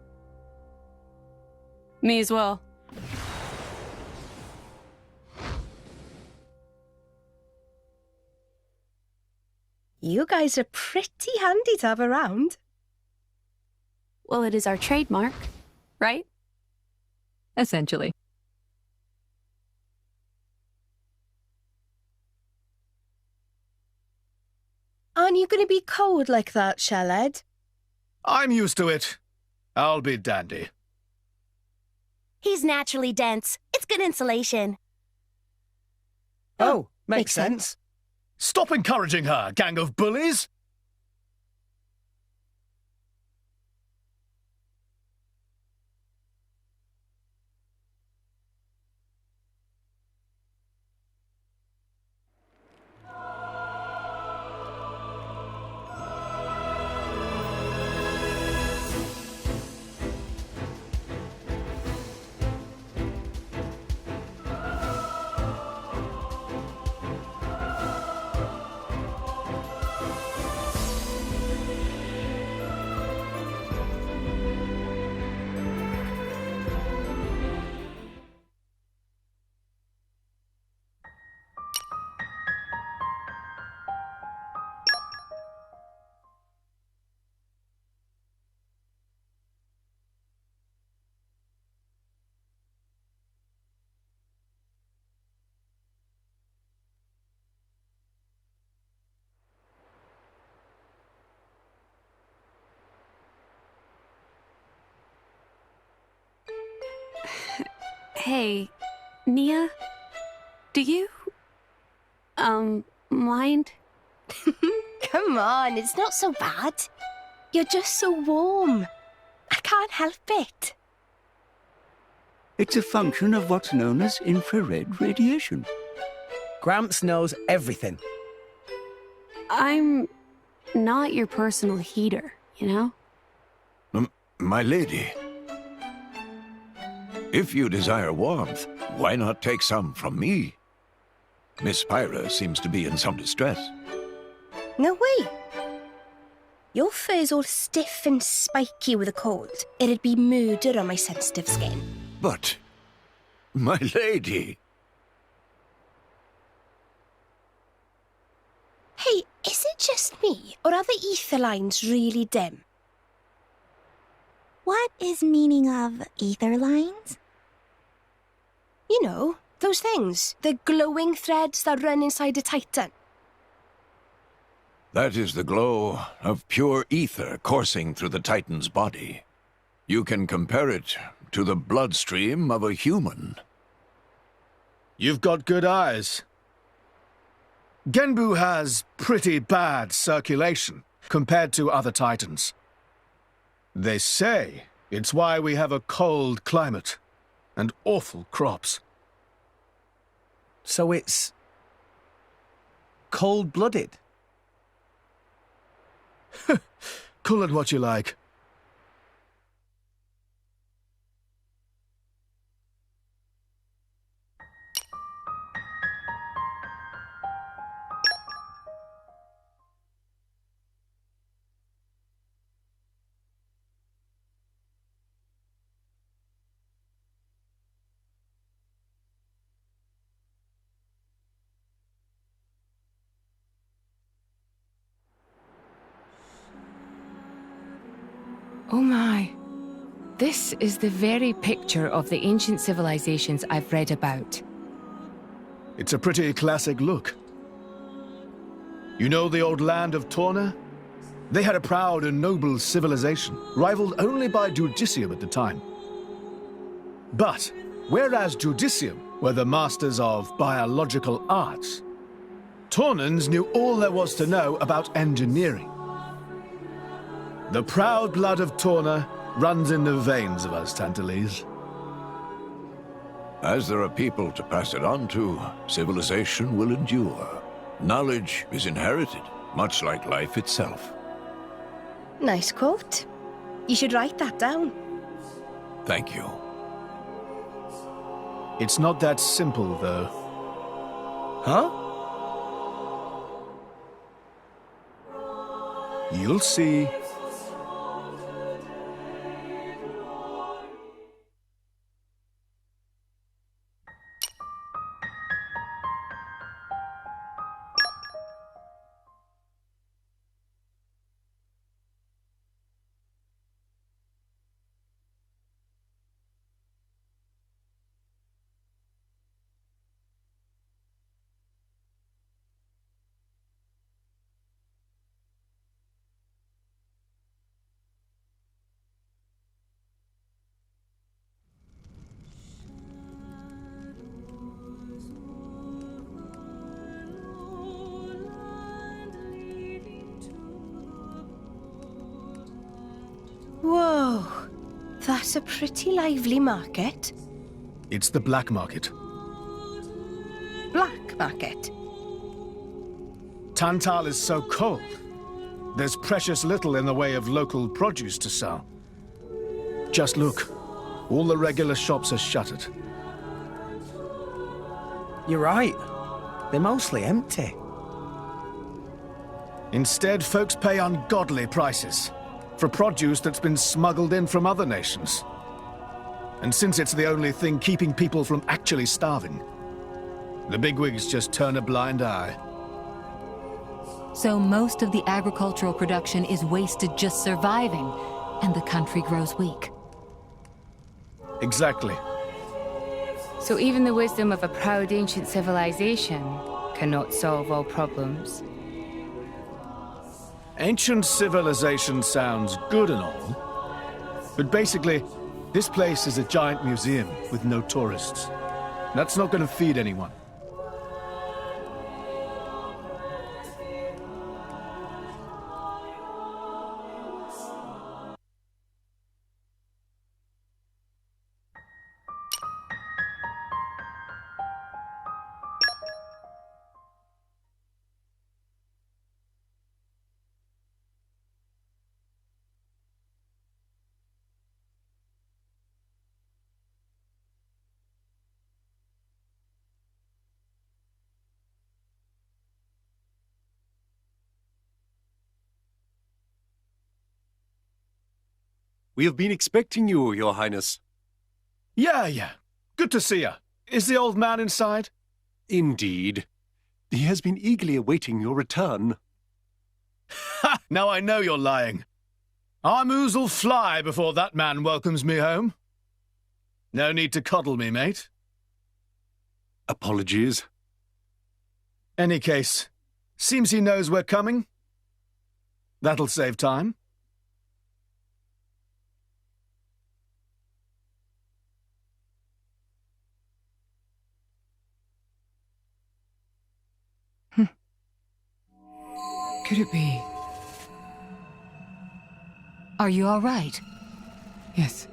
S17: Me as well.
S9: You guys are pretty handy to have around.
S17: Well, it is our trademark, right?
S1: Essentially.
S9: Aren't you going to be cold like that, Shellhead?
S14: I'm used to it. I'll be dandy.
S2: He's naturally dense. It's good insulation.
S16: Oh, makes sense.
S14: Stop encouraging her, gang of bullies!
S17: Hey, Nia, do you, mind?
S8: Come on, it's not so bad. You're just so warm. I can't help it.
S21: It's a function of what's known as infrared radiation.
S16: Gramps knows everything.
S17: I'm not your personal heater, you know?
S19: My lady, if you desire warmth, why not take some from me? Miss Pyra seems to be in some distress.
S8: No way. Your fur's all stiff and spiky with a cold. It'd be murder on my sensitive skin.
S19: But, my lady...
S8: Hey, is it just me, or are the ether lines really dim?
S10: What is meaning of ether lines?
S8: You know, those things. The glowing threads that run inside a titan.
S19: That is the glow of pure ether coursing through the Titan's body. You can compare it to the bloodstream of a human.
S14: You've got good eyes. Genbu has pretty bad circulation compared to other Titans. They say it's why we have a cold climate and awful crops.
S16: So it's... cold-blooded?
S14: Call it what you like.
S20: Oh my. This is the very picture of the ancient civilizations I've read about.
S14: It's a pretty classic look. You know the old land of Torna? They had a proud and noble civilization, rivaled only by Judicium at the time. But, whereas Judicium were the masters of biological arts, Tornans knew all there was to know about engineering. The proud blood of Torna runs in the veins of us Tantalese.
S19: As there are people to pass it on to, civilization will endure. Knowledge is inherited, much like life itself.
S8: Nice quote. You should write that down.
S19: Thank you.
S14: It's not that simple, though.
S16: Huh?
S14: You'll see.
S8: Whoa, that's a pretty lively market.
S14: It's the black market.
S8: Black market?
S14: Tantal is so cold. There's precious little in the way of local produce to sell. Just look. All the regular shops are shuttered.
S16: You're right. They're mostly empty.
S14: Instead, folks pay ungodly prices for produce that's been smuggled in from other nations. And since it's the only thing keeping people from actually starving, the bigwigs just turn a blind eye.
S1: So most of the agricultural production is wasted just surviving, and the country grows weak.
S14: Exactly.
S20: So even the wisdom of a proud ancient civilization cannot solve all problems.
S14: Ancient civilization sounds good and all, but basically, This place is a giant museum with no tourists. That's not going to feed anyone.
S12: We have been expecting you, Your Highness.
S14: Yeah. Good to see you. Is the old man inside?
S12: Indeed. He has been eagerly awaiting your return.
S14: Ha! Now I know you're lying. Our moos'll fly before that man welcomes me home. No need to coddle me, mate.
S12: Apologies.
S14: Any case, seems he knows we're coming. That'll save time.
S20: Could it be?
S1: Are you all right?
S20: Yes.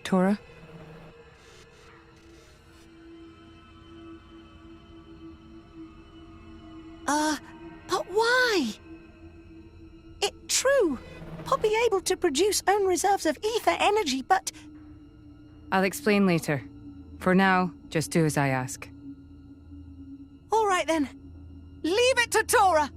S20: Tora?
S15: But why? It's true. I'll be able to produce own reserves of ether energy, but...
S20: I'll explain later. For now, just do as I ask.
S15: All right then. Leave it to Tora.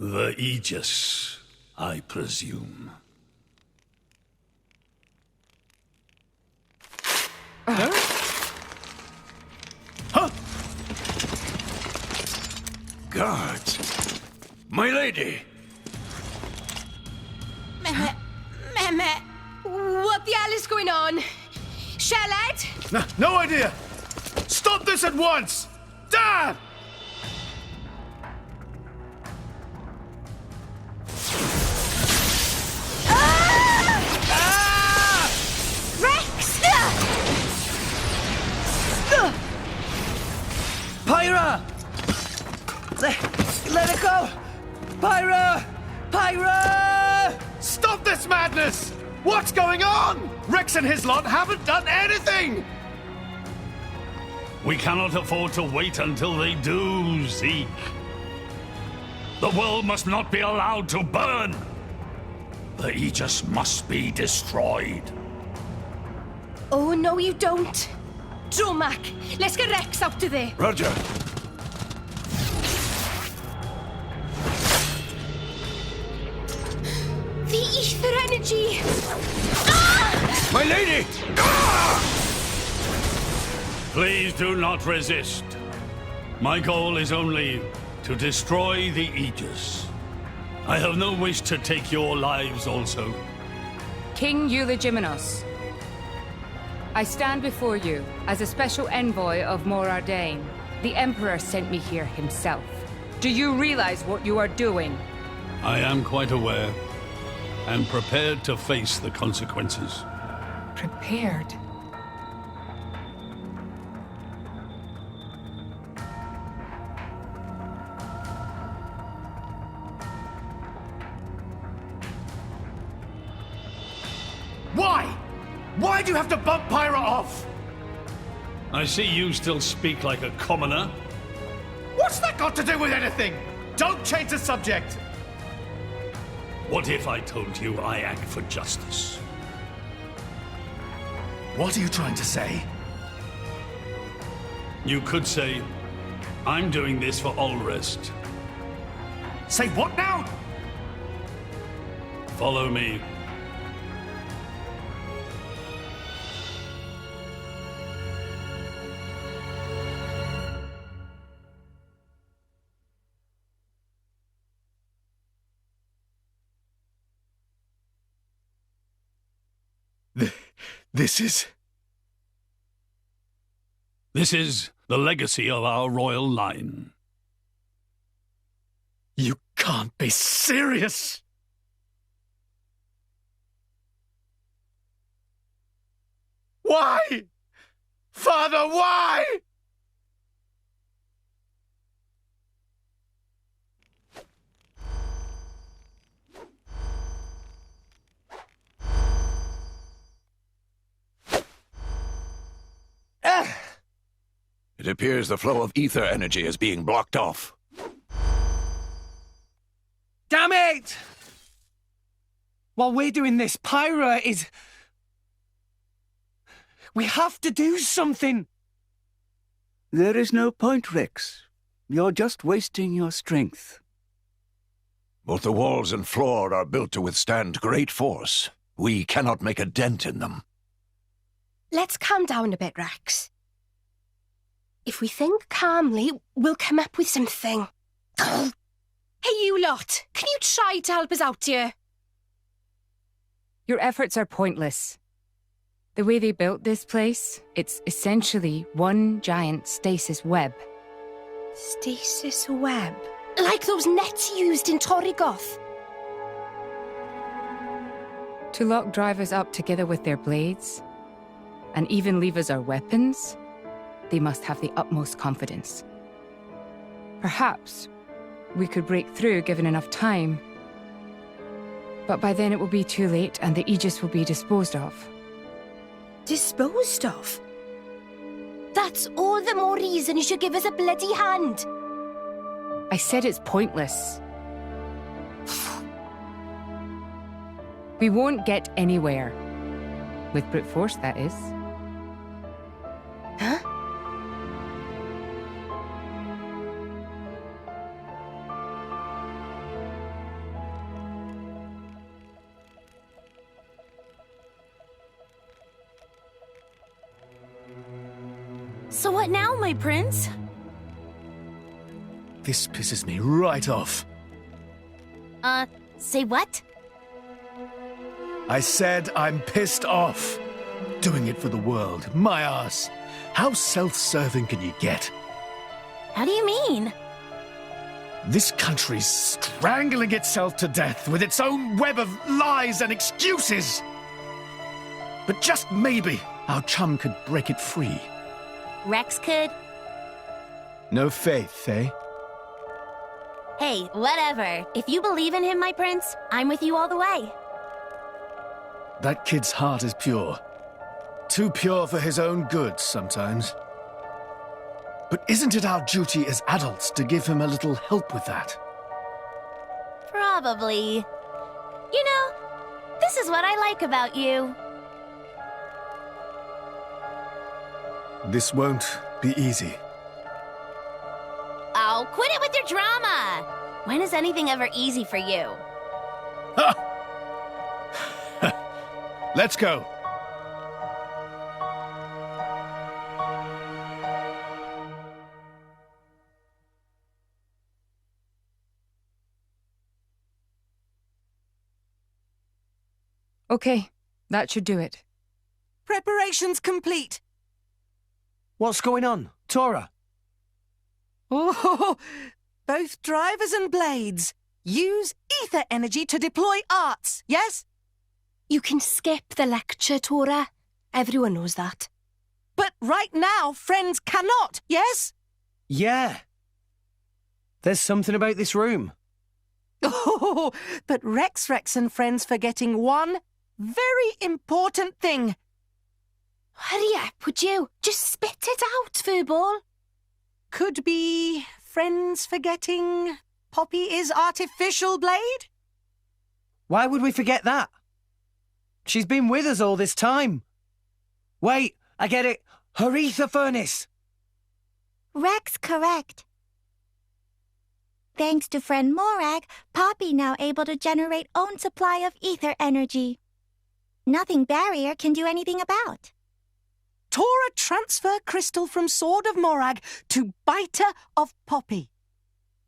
S23: The Aegis, I presume.
S19: Guards! My lady!
S8: Mehmet, what the hell is going on? Charlotte?
S14: No idea! Stop this at once! Dad!
S8: Rex!
S16: Pyra! Let it go! Pyra! Pyra!
S14: Stop this madness! What's going on? Rex and his lot haven't done anything!
S23: We cannot afford to wait until they do, Zeke. The world must not be allowed to burn. The Aegis must be destroyed.
S8: Oh, no, you don't. Dromac, let's get Rex up to there.
S19: Roger.
S8: The ether energy! Ah!
S19: My lady!
S23: Please do not resist. My goal is only to destroy the Aegis. I have no wish to take your lives also.
S20: King Eulogimenos, I stand before you as a special envoy of Morardain. The Emperor sent me here himself. Do you realize what you are doing?
S23: I am quite aware and prepared to face the consequences.
S20: prepared.
S14: Why? Why do you have to bump Pyra off?
S23: I see you still speak like a commoner.
S14: What's that got to do with anything? Don't change the subject.
S23: What if I told you I act for justice?
S14: What are you trying to say?
S23: You could say, I'm doing this for Ulrest.
S14: Say what now?
S23: Follow me. This is the legacy of our royal line.
S14: You can't be serious! Why? Father, why?
S19: It appears the flow of ether energy is being blocked off.
S16: Damn it! While we're doing this, Pyra is... We have to do something!
S21: There is no point, Rex. You're just wasting your strength.
S19: Both the walls and floor are built to withstand great force. We cannot make a dent in them.
S8: Let's calm down a bit, Rex. If we think calmly, we'll come up with something. Hey, you lot! Can you try to help us out here?
S20: Your efforts are pointless. The way they built this place, it's essentially one giant stasis web.
S8: Stasis web? Like those nets used in Torrigoth?
S20: To lock drivers up together with their blades, and even leave us our weapons, they must have the utmost confidence. Perhaps we could break through given enough time, but by then it will be too late and the Aegis will be disposed of.
S8: Disposed of? That's all the more reason you should give us a bloody hand.
S20: I said it's pointless. We won't get anywhere. With brute force, that is.
S8: Huh?
S2: So what now, my prince?
S14: This pisses me right off.
S2: Say what?
S14: I said I'm pissed off. Doing it for the world, my ass. How self-serving can you get?
S2: How do you mean?
S14: This country's strangling itself to death with its own web of lies and excuses. But just maybe our chum could break it free.
S2: Rex could?
S14: No faith, eh?
S2: Hey, whatever. If you believe in him, my prince, I'm with you all the way.
S14: That kid's heart is pure. Too pure for his own good sometimes. But isn't it our duty as adults to give him a little help with that?
S2: Probably. You know, this is what I like about you.
S14: This won't be easy.
S2: Oh, quit it with your drama! When is anything ever easy for you?
S14: Let's go.
S20: Okay, that should do it.
S15: Preparations complete.
S16: What's going on? Tora?
S15: Oh, both drivers and blades. Use ether energy to deploy arts, yes?
S8: You can skip the lecture, Tora. Everyone knows that.
S15: But right now, friends cannot, yes?
S16: Yeah. There's something about this room.
S15: Oh, but Rex and friends forgetting one very important thing.
S8: Hurry up, would you? Just spit it out, Furball.
S15: Could be friends forgetting Poppy is artificial blade?
S16: Why would we forget that? She's been with us all this time. Wait, I get it. Her ether furnace.
S10: Rex correct. Thanks to friend Morag, Poppy now able to generate own supply of ether energy. Nothing barrier can do anything about.
S15: Tora transfer crystal from Sword of Morag to Biter of Poppy.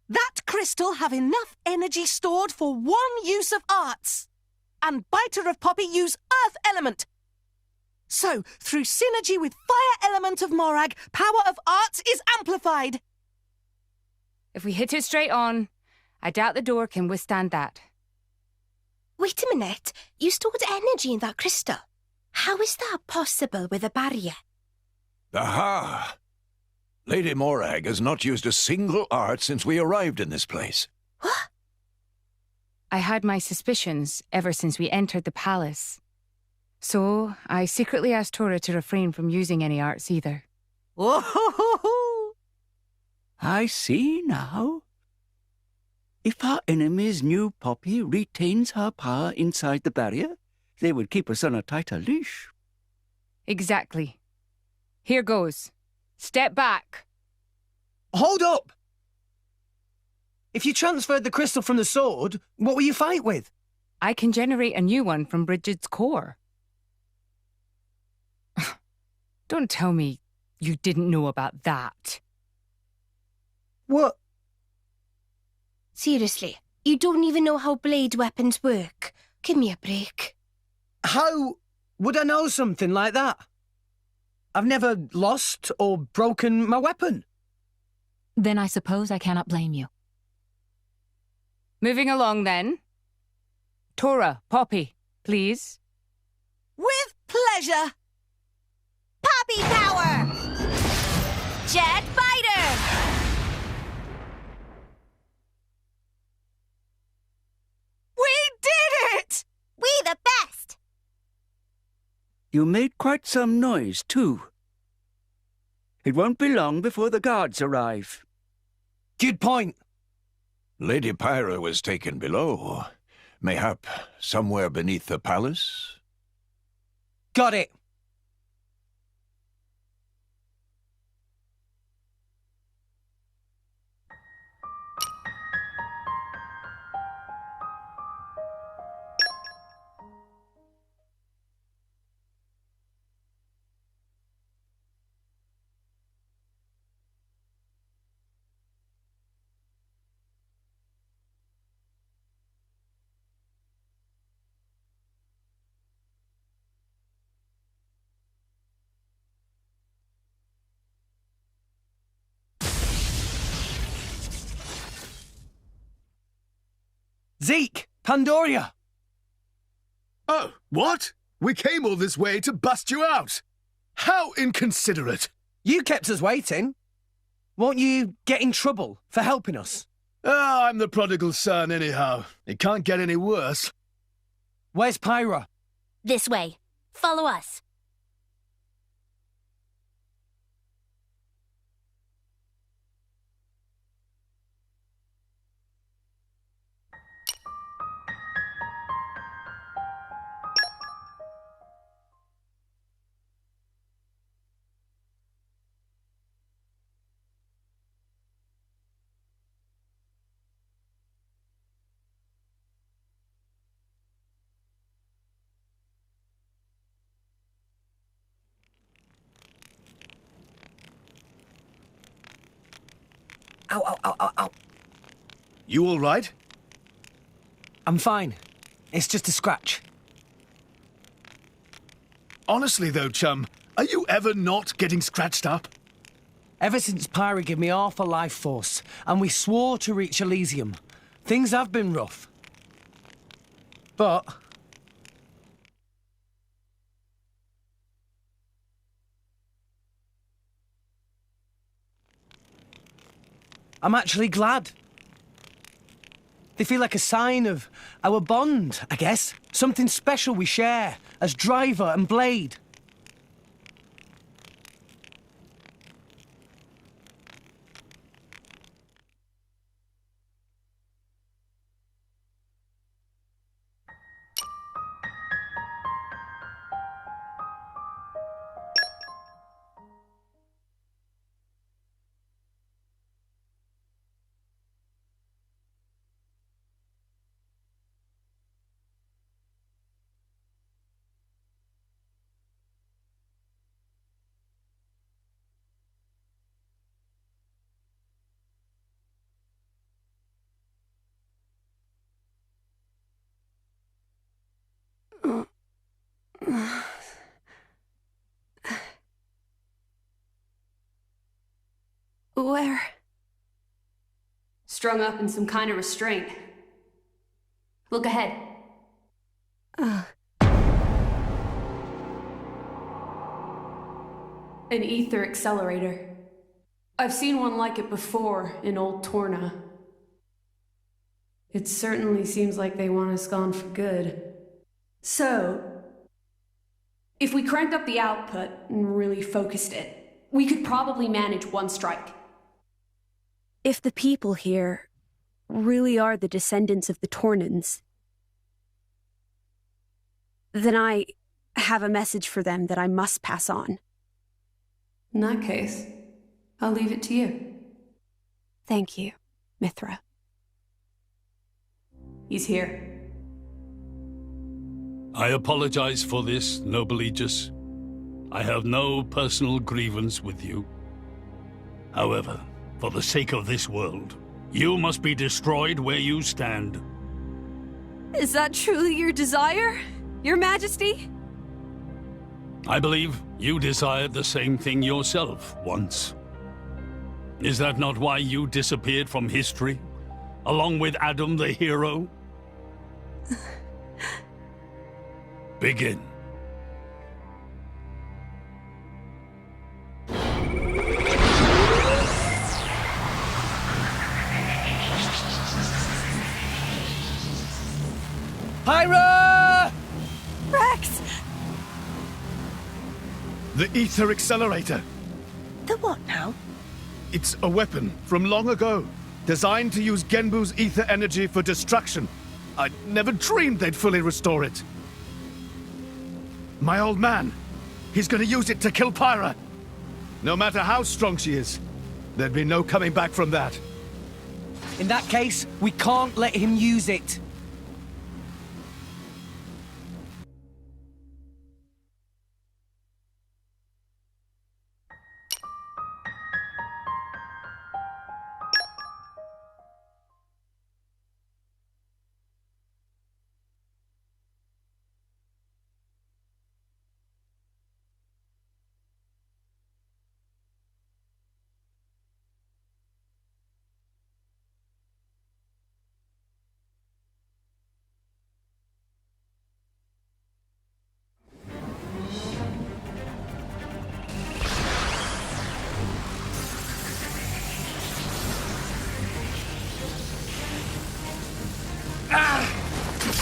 S15: That crystal have enough energy stored for one use of arts. And Biter of Poppy use earth element. So, through synergy with fire element of Morag, power of arts is amplified.
S20: If we hit it straight on, I doubt the door can withstand that.
S8: Wait a minute. You stored energy in that crystal. How is that possible with a barrier?
S19: Aha! Lady Morag has not used a single art since we arrived in this place.
S8: What?
S20: I had my suspicions ever since we entered the palace. So, I secretly asked Tora to refrain from using any arts either.
S15: Whoa!
S21: I see now. If our enemies knew Poppy retains her power inside the barrier, they would keep us on a tighter leash.
S20: Exactly. Here goes. Step back.
S16: Hold up! If you transferred the crystal from the sword, what will you fight with?
S20: I can generate a new one from Bridget's core. Don't tell me you didn't know about that.
S16: What?
S8: Seriously, you don't even know how blade weapons work. Give me a break.
S16: How would I know something like that? I've never lost or broken my weapon.
S1: Then I suppose I cannot blame you.
S20: Moving along then. Tora, Poppy, please.
S15: With pleasure.
S2: Poppy power! Jet Biter!
S15: We did it!
S2: We the best!
S21: You made quite some noise, too. It won't be long before the guards arrive.
S16: Good point.
S19: Lady Pyra was taken below. Mayhap somewhere beneath the palace?
S16: Got it. Zeke! Pandoria!
S14: Oh, what? We came all this way to bust you out! How inconsiderate!
S16: You kept us waiting. Won't you get in trouble for helping us?
S14: Ah, I'm the prodigal son anyhow. It can't get any worse.
S16: Where's Pyra?
S2: This way. Follow us.
S16: Ow, ow, ow, ow, ow.
S14: You all right?
S16: I'm fine. It's just a scratch.
S14: Honestly though, chum, are you ever not getting scratched up?
S16: Ever since Pyra gave me half a life force, and we swore to reach Elysium, things have been rough. But I'm actually glad. They feel like a sign of our bond, I guess. Something special we share as driver and blade.
S17: Where? Strung up in some kind of restraint. Look ahead. An ether accelerator. I've seen one like it before in Old Torna. It certainly seems like they want us gone for good. So, if we cranked up the output and really focused it, we could probably manage one strike. If the people here really are the descendants of the Tornans, then I have a message for them that I must pass on. In that case, I'll leave it to you. Thank you, Mithra. He's here.
S23: I apologize for this, noble Aegis. I have no personal grievance with you. However, for the sake of this world, you must be destroyed where you stand.
S17: Is that truly your desire, Your Majesty?
S23: I believe you desired the same thing yourself once. Is that not why you disappeared from history, along with Adam the hero? Begin.
S16: Pyra!
S10: Rex!
S14: The ether accelerator.
S10: The what now?
S14: It's a weapon from long ago, designed to use Genbu's ether energy for destruction. I never dreamed they'd fully restore it. My old man, he's gonna use it to kill Pyra. No matter how strong she is, there'd be no coming back from that.
S16: In that case, we can't let him use it.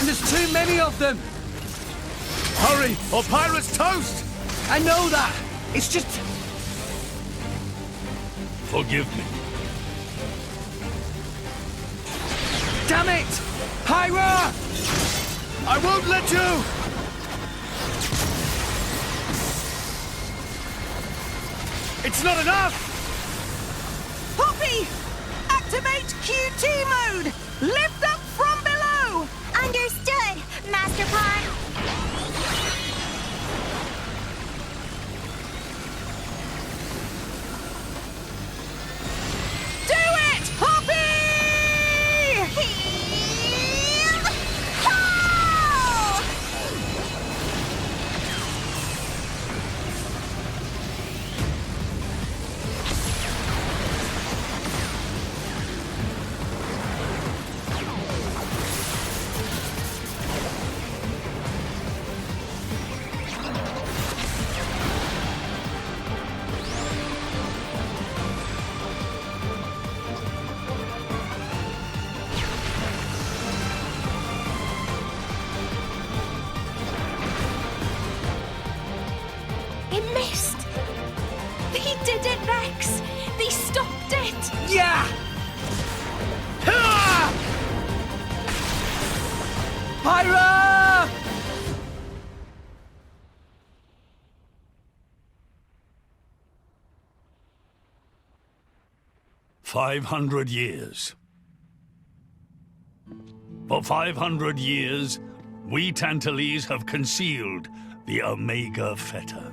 S16: There's too many of them!
S14: Hurry, or Pyra's toast!
S16: I know that! It's just...
S23: Forgive me.
S16: Damn it! Pyra!
S14: I won't let you! It's not enough!
S15: Poppy! Activate QT mode! Lift up from below!
S10: Understood, Master Pawn.
S15: Do it, Poppy!
S23: 500 years. For 500 years, we Tantalese have concealed the Omega Feta.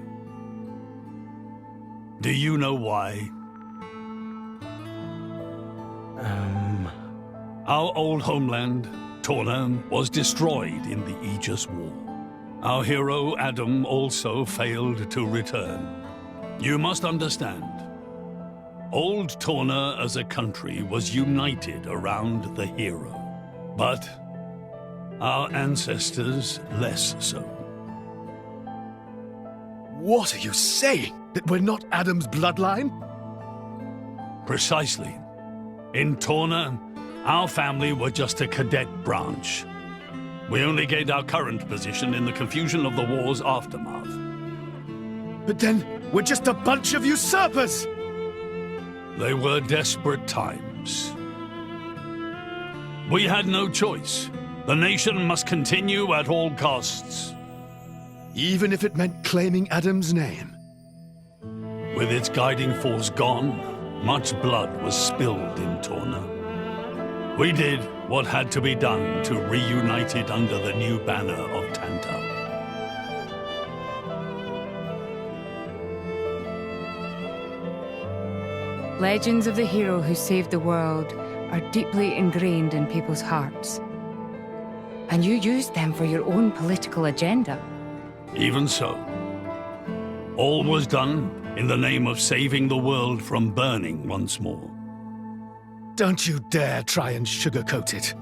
S23: Do you know why? Our old homeland, Torna, was destroyed in the Aegis War. Our hero, Adam, also failed to return. You must understand, old Torna as a country was united around the hero. But our ancestors less so.
S14: What are you saying? That we're not Adam's bloodline?
S23: Precisely. In Torna, our family were just a cadet branch. We only gained our current position in the confusion of the war's aftermath.
S14: But then, we're just a bunch of usurpers!
S23: They were desperate times. We had no choice. The nation must continue at all costs.
S14: Even if it meant claiming Adam's name?
S23: With its guiding force gone, much blood was spilled in Torna. We did what had to be done to reunite it under the new banner of Tanta.
S20: Legends of the hero who saved the world are deeply ingrained in people's hearts. And you used them for your own political agenda.
S23: Even so, all was done in the name of saving the world from burning once more.
S14: Don't you dare try and sugarcoat it.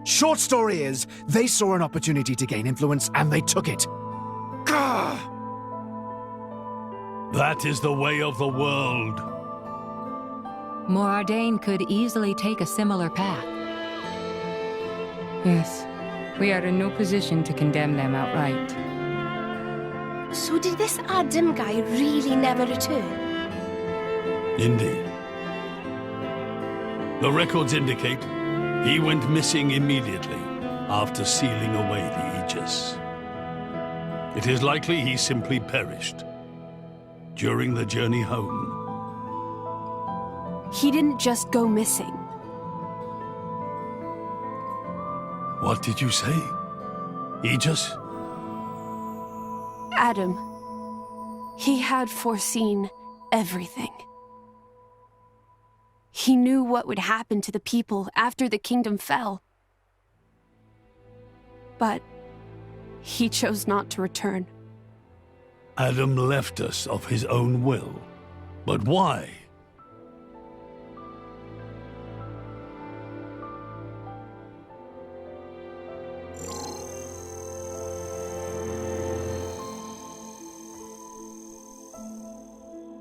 S14: Short story is, they saw an opportunity to gain influence and they took it. Gah!
S23: That is the way of the world.
S1: Morardain could easily take a similar path.
S20: Yes, we are in no position to condemn them outright.
S8: So did this Adam guy really never return?
S23: Indeed. The records indicate he went missing immediately after sealing away the Aegis. It is likely he simply perished during the journey home.
S17: He didn't just go missing.
S23: What did you say? Aegis?
S17: Adam. He had foreseen everything. He knew what would happen to the people after the kingdom fell. But he chose not to return.
S23: Adam left us of his own will. But why?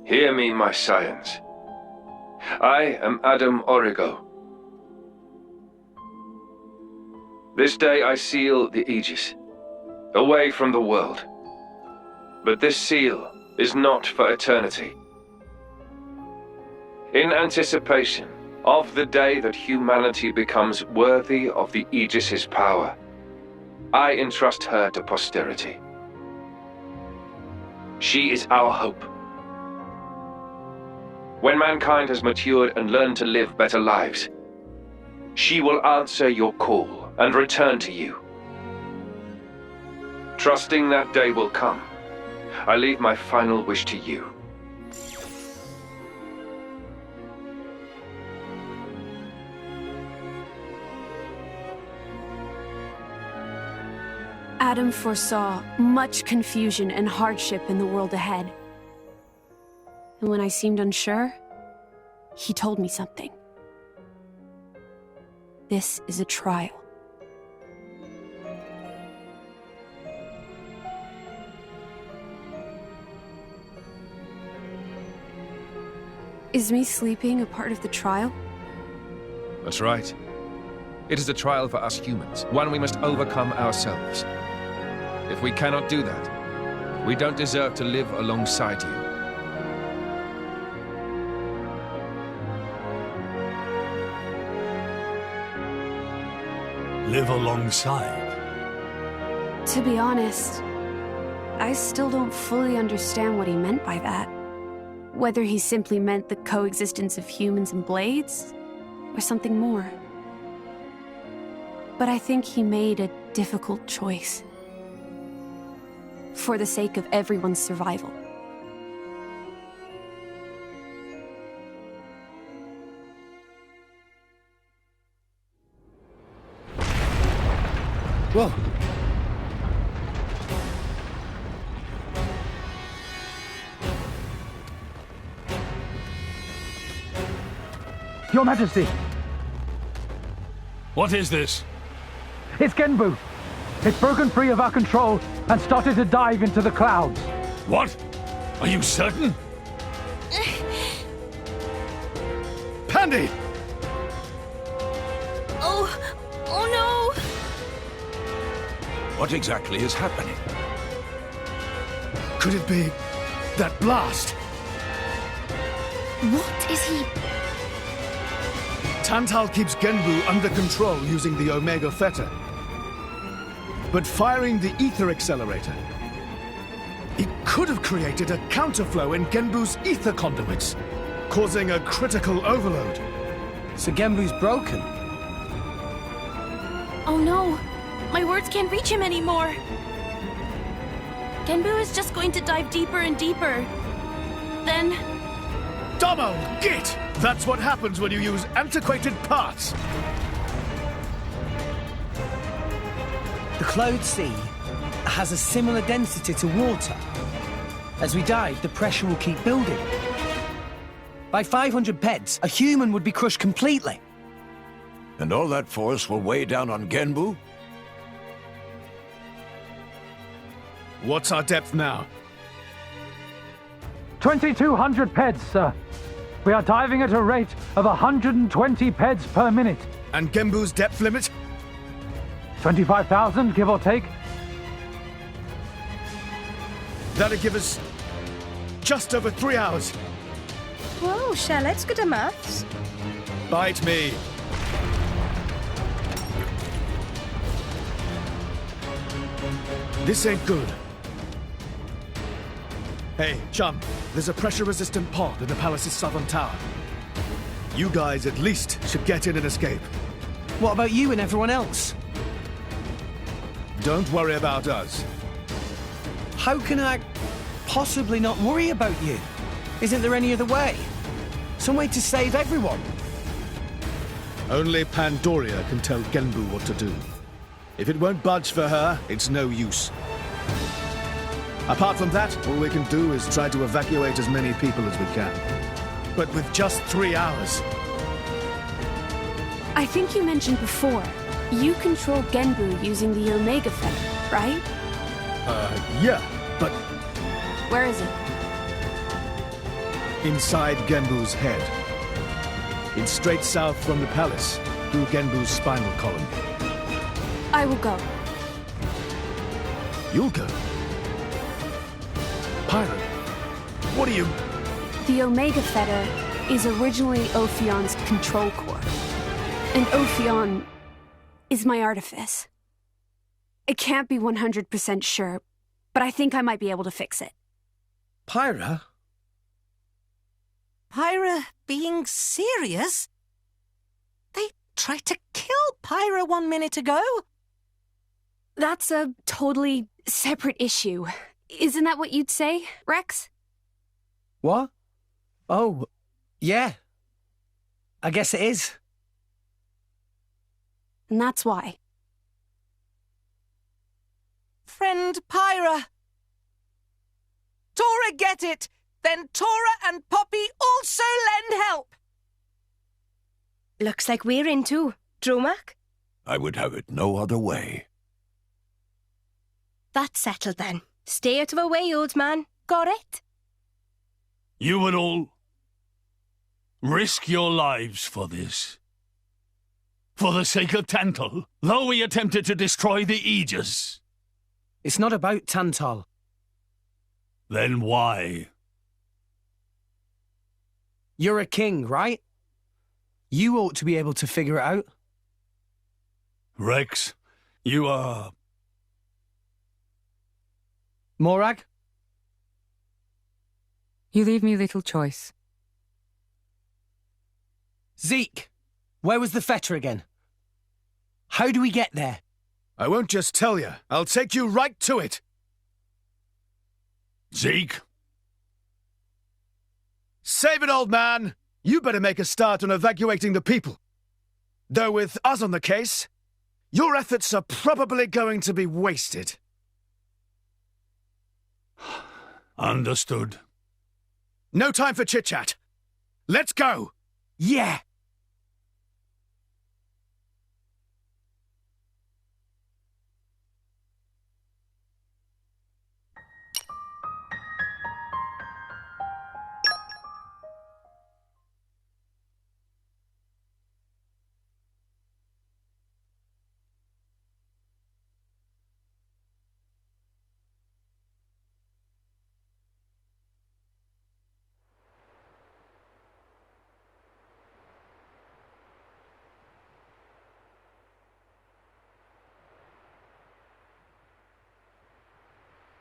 S4: Hear me, my scions. I am Adam Origo. This day I seal the Aegis, away from the world. But this seal is not for eternity. In anticipation of the day that humanity becomes worthy of the Aegis's power, I entrust her to posterity. She is our hope. When mankind has matured and learned to live better lives, she will answer your call and return to you. Trusting that day will come, I leave my final wish to you.
S17: Adam foresaw much confusion and hardship in the world ahead. And when I seemed unsure, he told me something. This is a trial. Is me sleeping a part of the trial?
S7: That's right. It is a trial for us humans, one we must overcome ourselves. If we cannot do that, we don't deserve to live alongside you.
S23: Live alongside?
S17: To be honest, I still don't fully understand what he meant by that. whether he simply meant the coexistence of humans and blades, or something more. But I think he made a difficult choice. For the sake of everyone's survival.
S16: Whoa.
S11: Your Majesty!
S23: What is this?
S11: It's Genbu! It's broken free of our control and started to dive into the clouds.
S23: What? Are you certain?
S14: Pandy!
S2: Oh no!
S19: What exactly is happening?
S14: Could it be that blast?
S2: What is he?
S14: Tantal keeps Genbu under control using the Omega Fetter. But firing the ether accelerator, it could have created a counterflow in Genbu's ether conduits, causing a critical overload.
S16: So Genbu's broken?
S2: Oh no! My words can't reach him anymore! Genbu is just going to dive deeper and deeper. Then...
S14: Domo, git! That's what happens when you use antiquated parts.
S16: The Cloud Sea has a similar density to water. As we dive, the pressure will keep building. By 500 peds, a human would be crushed completely.
S19: And all that force will weigh down on Genbu?
S14: What's our depth now?
S11: 2,200 peds, sir. We are diving at a rate of 120 peds per minute.
S14: And Genbu's depth limit?
S11: 25,000, give or take.
S14: That'll give us just over 3 hours.
S8: Whoa, Charlotte's good at maths.
S14: Bite me. This ain't good. Hey, chum, there's a pressure-resistant pod in the palace's southern tower. You guys at least should get in and escape.
S16: What about you and everyone else?
S14: Don't worry about us.
S16: How can I possibly not worry about you? Isn't there any other way? Some way to save everyone?
S14: Only Pandoria can tell Genbu what to do. If it won't budge for her, it's no use. Apart from that, all we can do is try to evacuate as many people as we can. But with just 3 hours.
S17: I think you mentioned before, you control Genbu using the Omega Fetter, right?
S14: Yeah, but
S17: Where is it?
S14: inside Genbu's head. It's straight south from the palace, through Genbu's spinal column.
S17: I will go.
S14: You'll go? Pirate, what are you...
S17: The Omega Fetter is originally Ophion's control core. And Ophion is my artifice. I can't be 100% sure, but I think I might be able to fix it.
S16: Pyra?
S15: Pyra being serious? They tried to kill Pyra 1 minute ago.
S17: That's a totally separate issue. Isn't that what you'd say, Rex?
S16: What? Oh, yeah. I guess it is.
S17: And that's why.
S15: Friend Pyra. Tora get it! Then Tora and Poppy also lend help!
S8: Looks like we're in too. Dromak?
S19: I would have it no other way.
S8: That's settled then. Stay out of our way, old man. Got it?
S23: You would all risk your lives for this. For the sake of Tantal, though we attempted to destroy the Aegis.
S16: It's not about Tantal.
S23: Then why?
S16: You're a king, right? You ought to be able to figure it out.
S23: Rex, you are...
S16: Morag?
S20: You leave me little choice.
S16: Zeke, where was the fetter again? How do we get there?
S14: I won't just tell you. I'll take you right to it.
S23: Zeke?
S14: Save it, old man. You better make a start on evacuating the people. Though with us on the case, your efforts are probably going to be wasted.
S23: Understood.
S14: No time for chit-chat. Let's go!
S16: Yeah!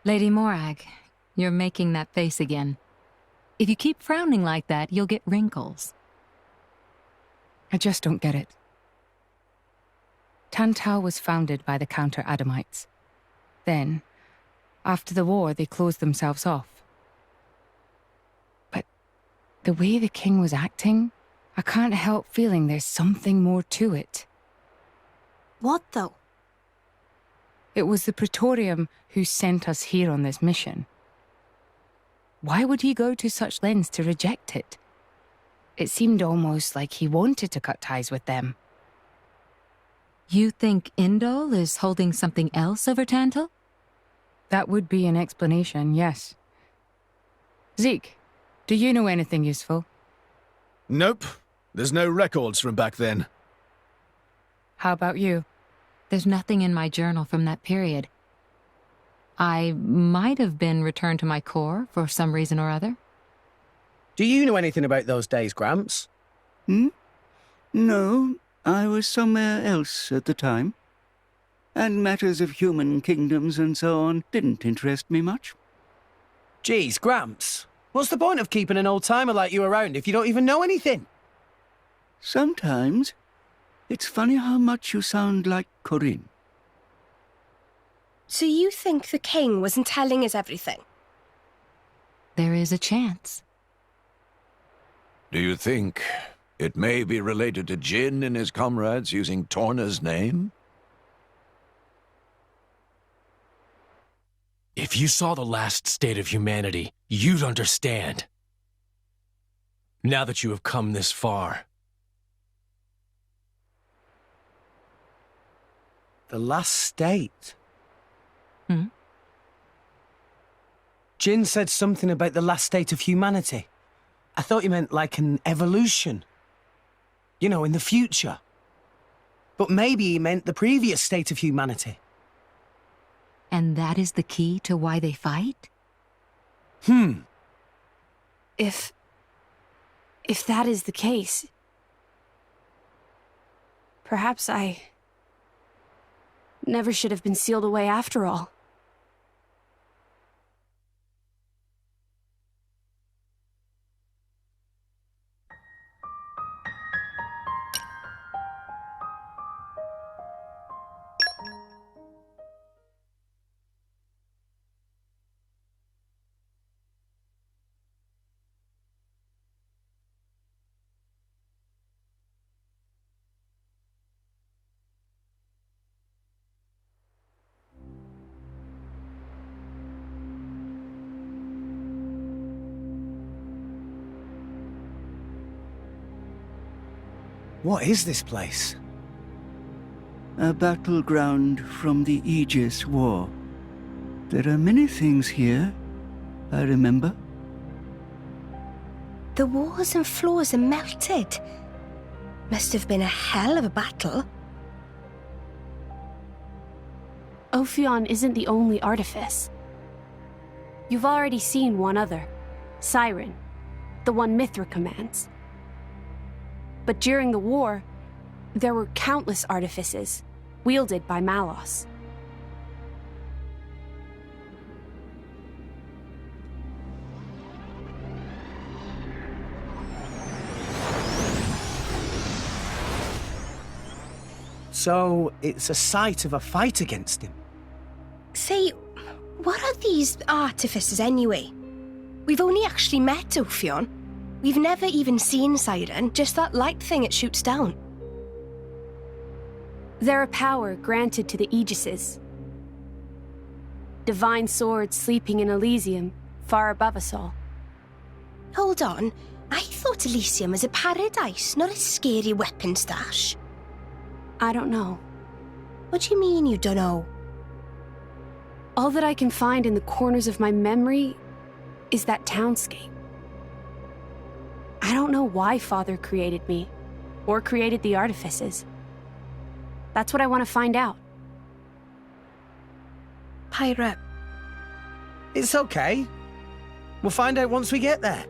S1: Lady Morag, you're making that face again. If you keep frowning like that, you'll get wrinkles.
S20: I just don't get it. Tantal was founded by the Counter-Adamites. Then, after the war, they closed themselves off. But the way the king was acting, I can't help feeling there's something more to it.
S8: What, though?
S20: It was the Praetorium who sent us here on this mission. Why would he go to such lengths to reject it? It seemed almost like he wanted to cut ties with them.
S1: You think Indol is holding something else over Tantal?
S20: That would be an explanation, yes. Zeke, do you know anything useful?
S14: Nope. There's no records from back then.
S20: How about you?
S1: There's nothing in my journal from that period. I might have been returned to my corps for some reason or other.
S16: Do you know anything about those days, Gramps?
S21: No, I was somewhere else at the time. And matters of human kingdoms and so on didn't interest me much.
S16: Geez, Gramps, what's the point of keeping an old-timer like you around if you don't even know anything?
S21: Sometimes, it's funny how much you sound like Corinne.
S8: So you think the king wasn't telling us everything?
S1: There is a chance.
S19: Do you think it may be related to Jin and his comrades using Torna's name?
S13: If you saw the last state of humanity, you'd understand. Now that you have come this far.
S16: The last state?
S1: Hmm?
S16: Jin said something about the last state of humanity. I thought you meant like an evolution. You know, in the future. But maybe he meant the previous state of humanity.
S1: And that is the key to why they fight?
S17: If that is the case, perhaps I never should have been sealed away after all.
S16: What is this place?
S21: A battleground from the Aegis War. There are many things here, I remember.
S8: The walls and floors are melted. Must have been a hell of a battle.
S17: Ophion isn't the only artifice. You've already seen one other, Siren, the one Mithra commands. But during the war, there were countless artifices, wielded by Malos.
S16: So, it's a site of a fight against him.
S8: Say, what are these artificers anyway? We've only actually met Ophion. We've never even seen Siren, just that light thing it shoots down.
S17: They're a power granted to the Aegises. Divine swords sleeping in Elysium, far above us all.
S8: Hold on, I thought Elysium was a paradise, not a scary weapon stash.
S17: I don't know.
S8: What do you mean you don't know?
S17: All that I can find in the corners of my memory is that townscape. I don't know why Father created me, or created the artifices. That's what I want to find out.
S8: Pirate.
S16: It's okay. We'll find out once we get there.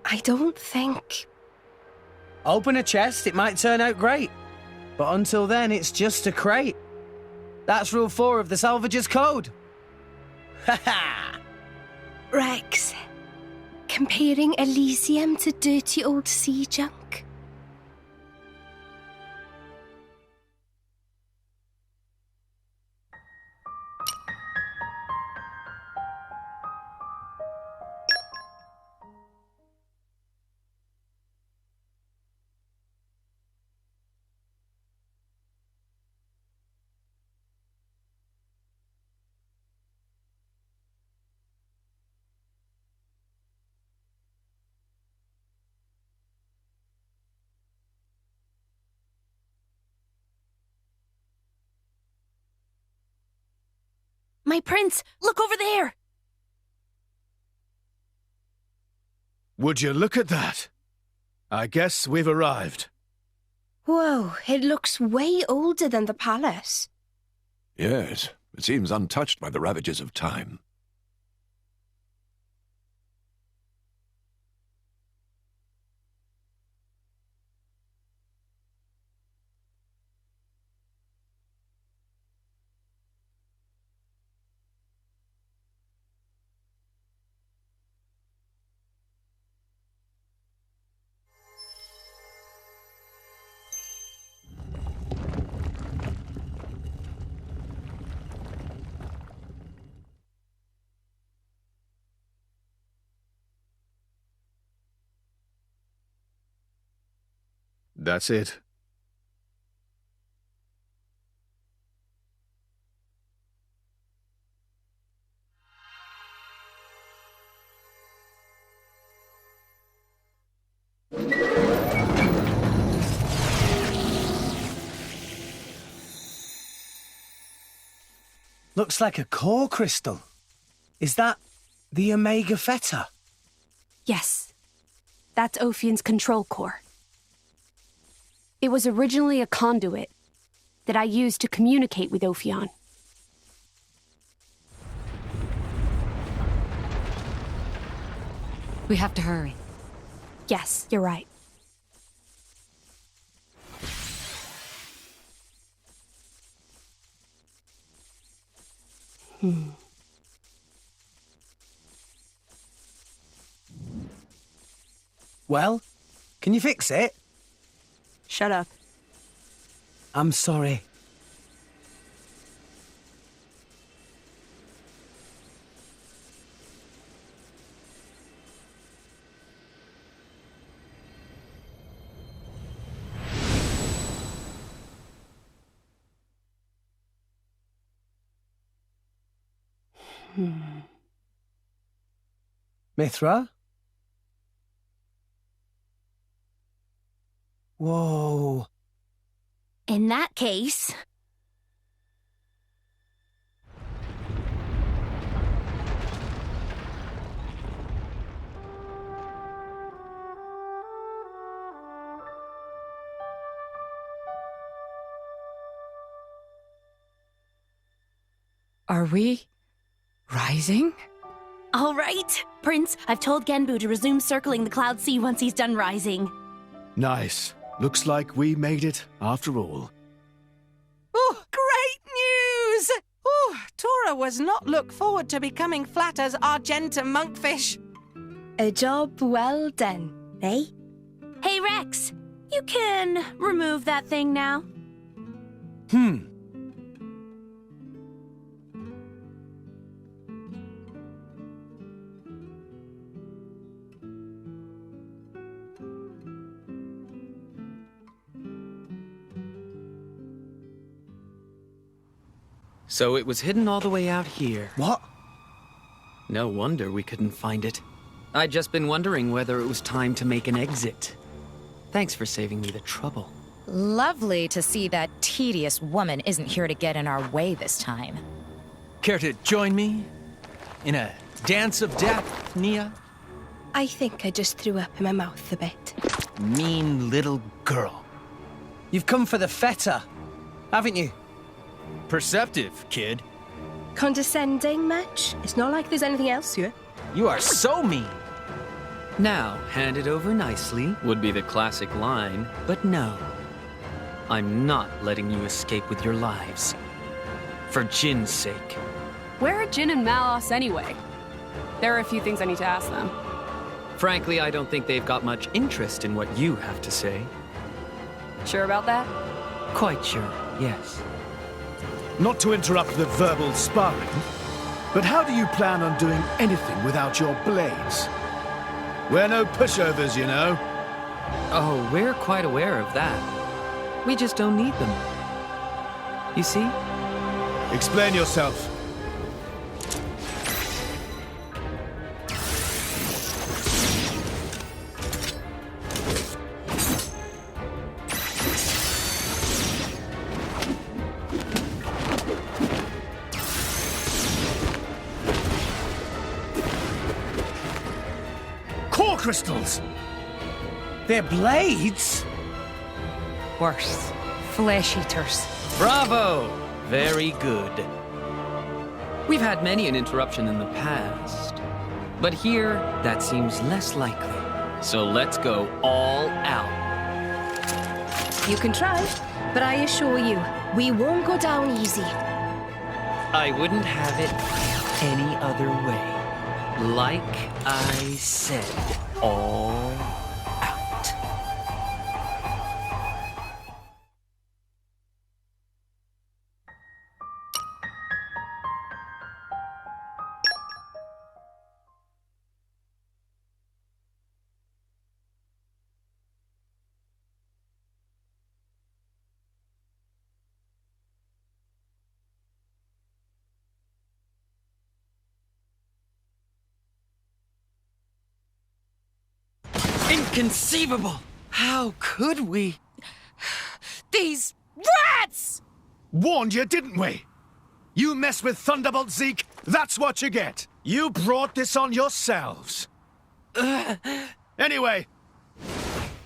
S8: I don't think...
S16: Open a chest, it might turn out great. But until then, it's just a crate. That's Rule 4 of the Salvager's Code. Ha ha!
S8: Rex, comparing Elysium to dirty old sea junk?
S2: My prince, look over there!
S14: Would you look at that? I guess we've arrived.
S8: Whoa, it looks way older than the palace.
S19: Yes, it seems untouched by the ravages of time.
S14: That's it.
S16: Looks like a core crystal. Is that the Omega Theta?
S17: Yes. That's Ophion's control core. It was originally a conduit that I used to communicate with Ophion.
S1: We have to hurry.
S17: Yes, you're right.
S16: Well, can you fix it?
S17: Shut up.
S16: I'm sorry. Mithra? Whoa.
S2: In that case...
S20: Are we rising?
S2: All right, Prince, I've told Genbu to resume circling the Cloud Sea once he's done rising.
S14: Nice. Looks like we made it after all.
S15: Oh, great news! Oh, Tora was not look forward to becoming flat as Argentum monkfish.
S8: A job well done, eh?
S2: Hey, Rex, you can remove that thing now.
S3: So it was hidden all the way out here.
S16: What?
S3: No wonder we couldn't find it. I'd just been wondering whether it was time to make an exit. Thanks for saving me the trouble.
S18: Lovely to see that tedious woman isn't here to get in our way this time.
S13: Care to join me in a dance of death, Nia?
S8: I think I just threw up in my mouth a bit.
S13: Mean little girl.
S16: You've come for the feta, haven't you?
S13: Perceptive, kid.
S8: Condescending much? It's not like there's anything else here.
S13: You are so mean.
S3: Now, hand it over nicely would be the classic line, but no. I'm not letting you escape with your lives. For Jin's sake.
S17: Where are Jin and Malos anyway? There are a few things I need to ask them.
S3: Frankly, I don't think they've got much interest in what you have to say.
S17: Sure about that?
S3: Quite sure, yes.
S14: Not to interrupt the verbal sparring, but how do you plan on doing anything without your blades? We're no pushovers, you know.
S3: Oh, we're quite aware of that. We just don't need them. You see?
S14: Explain yourself. Core crystals!
S16: They're blades?
S20: Worse. Flesh eaters.
S3: Bravo! Very good. We've had many an interruption in the past, but here that seems less likely. So let's go all out.
S8: You can try, but I assure you, we won't go down easy.
S3: I wouldn't have it any other way. Like I said, all out. Inconceivable! How could we?
S15: These rats!
S14: Warned you, didn't we? You mess with Thunderbolt Zeke, that's what you get. You brought this on yourselves. Anyway,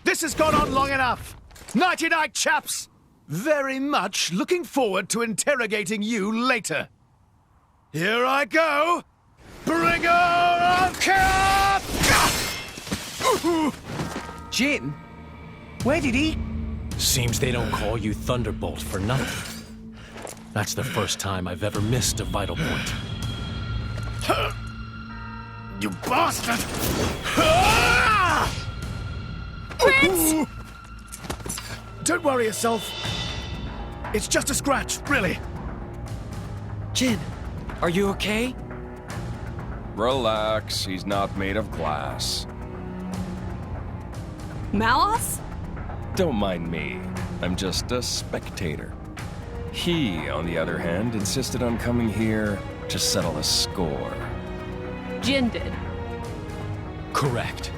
S14: this has gone on long enough. Nighty-night, chaps. Very much looking forward to interrogating you later. Here I go. Bringer of chaos!
S16: Jin? Where did he...
S13: Seems they don't call you Thunderbolt for nothing. That's the first time I've ever missed a vital point.
S14: You bastard!
S15: Prince!
S14: Don't worry yourself. It's just a scratch, really.
S3: Jin, are you okay?
S7: Relax, he's not made of glass.
S17: Malos?
S7: Don't mind me. I'm just a spectator. He, on the other hand, insisted on coming here to settle a score.
S17: Jin did.
S13: Correct.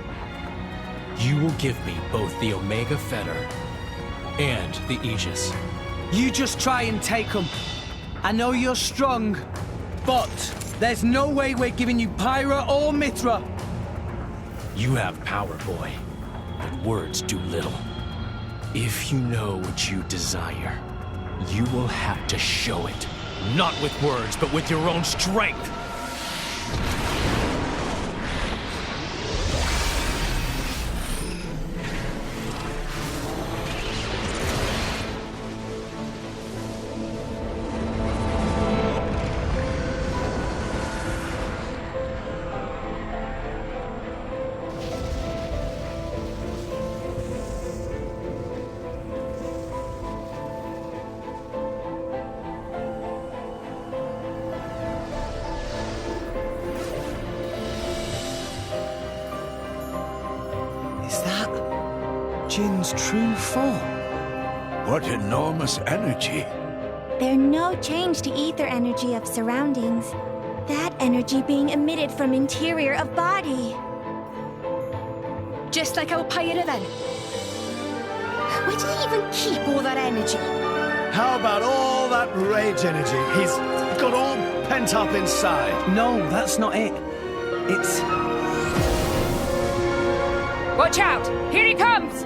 S13: You will give me both the Omega Fetter and the Aegis.
S16: You just try and take them. I know you're strong, but there's no way we're giving you Pyra or Mithra.
S13: You have power, boy, but words do little. If you know what you desire, you will have to show it. Not with words, but with your own strength.
S16: Jin's true form.
S19: What enormous energy.
S10: There's no change to ether energy of surroundings. That energy being emitted from interior of body.
S8: Just like our pyre then. Where did he even keep all that energy?
S14: How about all that rage energy he's got all pent up inside?
S16: No, that's not it. It's...
S20: Watch out! Here he comes!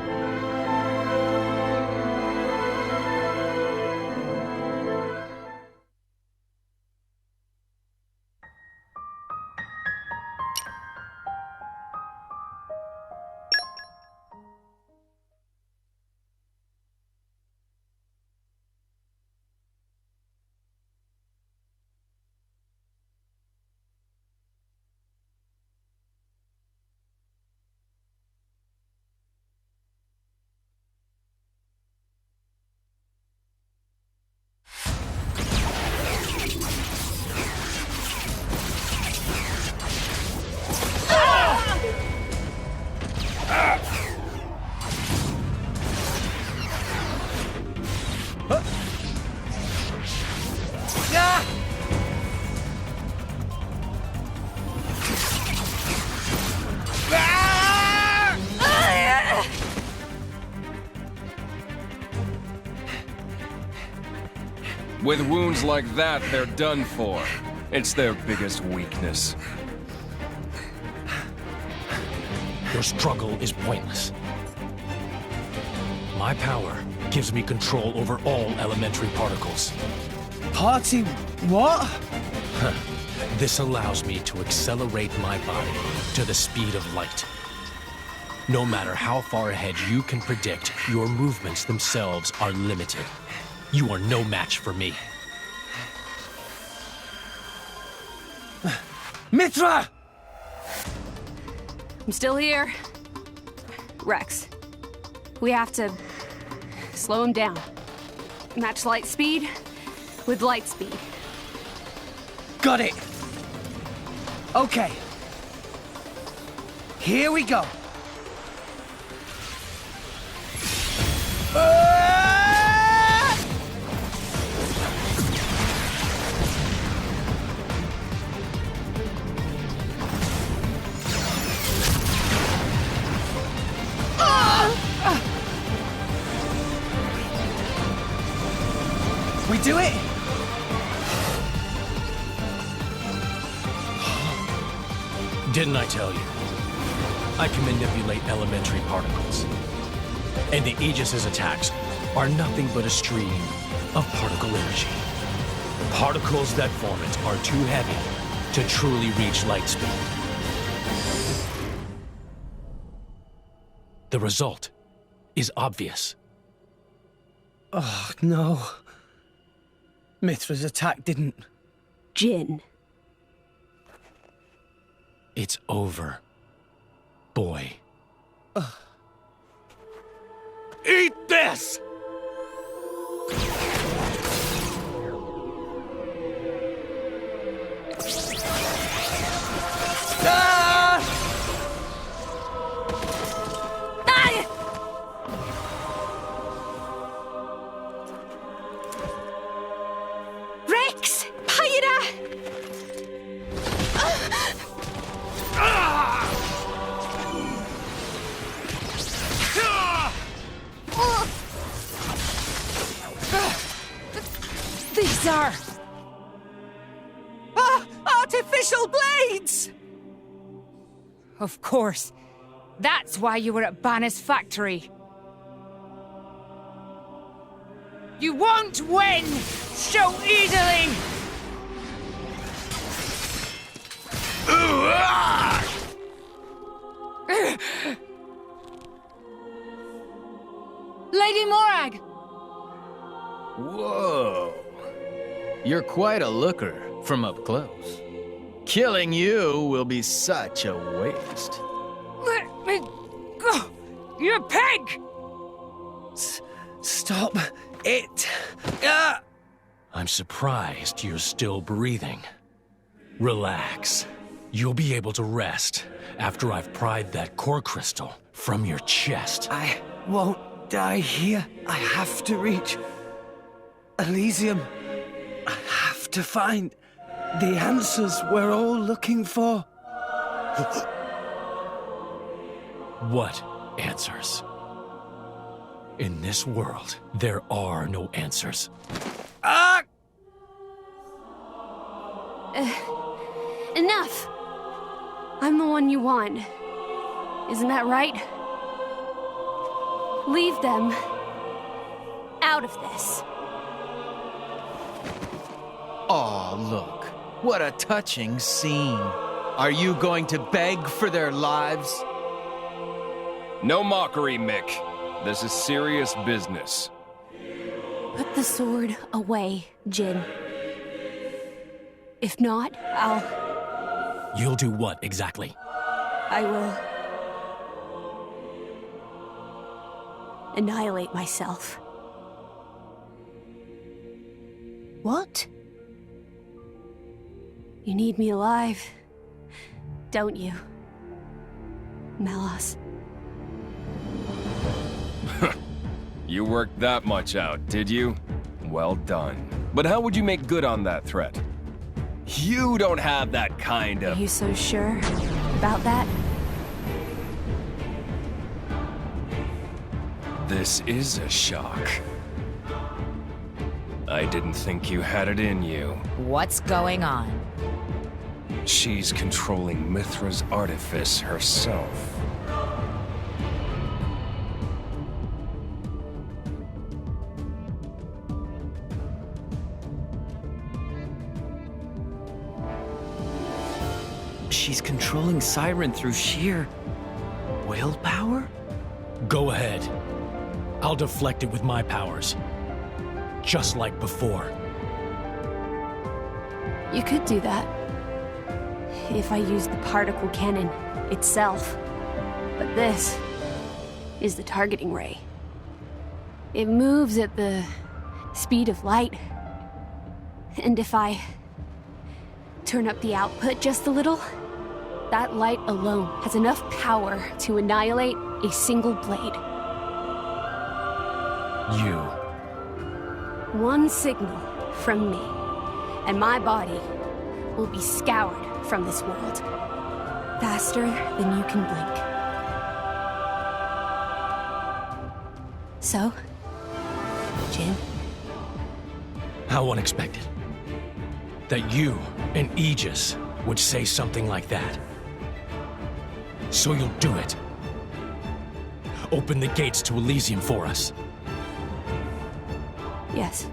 S7: With wounds like that, they're done for. It's their biggest weakness.
S13: Your struggle is pointless. My power gives me control over all elementary particles.
S16: Party what?
S13: This allows me to accelerate my body to the speed of light. No matter how far ahead you can predict, your movements themselves are limited. You are no match for me.
S16: Mithra!
S17: I'm still here. Rex, we have to slow him down. Match light speed with light speed.
S16: Got it. Okay. Here we go. We do it?
S13: Didn't I tell you? I can manipulate elementary particles. And the Aegis's attacks are nothing but a stream of particle energy. Particles that form it are too heavy to truly reach light speed. The result is obvious.
S16: Oh, no. Mithra's attack didn't...
S17: Jin.
S13: It's over, boy.
S19: Eat this!
S8: Rex! Pyra!
S20: These are...
S15: Artificial blades!
S20: Of course. That's why you were at Banner's factory. You won't win so easily! Lady Morag!
S3: Whoa. You're quite a looker from up close. Killing you will be such a waste.
S20: Let me go! You pig!
S16: Stop it!
S13: I'm surprised you're still breathing. Relax. You'll be able to rest after I've pried that core crystal from your chest.
S16: won't die here. I have to reach Elysium. I have to find the answers we're all looking for.
S13: What answers? In this world, there are no answers.
S16: Ah!
S17: Enough! I'm the one you want. Isn't that right? Leave them out of this.
S5: Aw, look. What a touching scene. Are you going to beg for their lives?
S7: No mockery, Mick. This is serious business.
S17: Put the sword away, Jin. If not,
S13: You'll do what, exactly?
S17: I will annihilate myself.
S8: What?
S17: You need me alive, don't you, Melos?
S7: You worked that much out, did you? Well done. But how would you make good on that threat? You don't have that kind
S17: Are
S7: of...
S17: you so sure about that?
S7: This is a shock. I didn't think you had it in you.
S18: What's going on?
S7: She's controlling Mithra's artifice herself.
S3: She's controlling Siren through sheer willpower?
S13: Go ahead. I'll deflect it with my powers. Just like before.
S17: You could do that. If I used the particle cannon itself. But this is the targeting ray. It moves at the speed of light. And if I turn up the output just a little, that light alone has enough power to annihilate a single blade.
S13: You.
S17: One signal from me, and my body will be scoured from this world. Faster than you can blink. So, Jin?
S13: How unexpected. That you and Aegis would say something like that. So you'll do it. Open the gates to Elysium for us.
S17: Yes.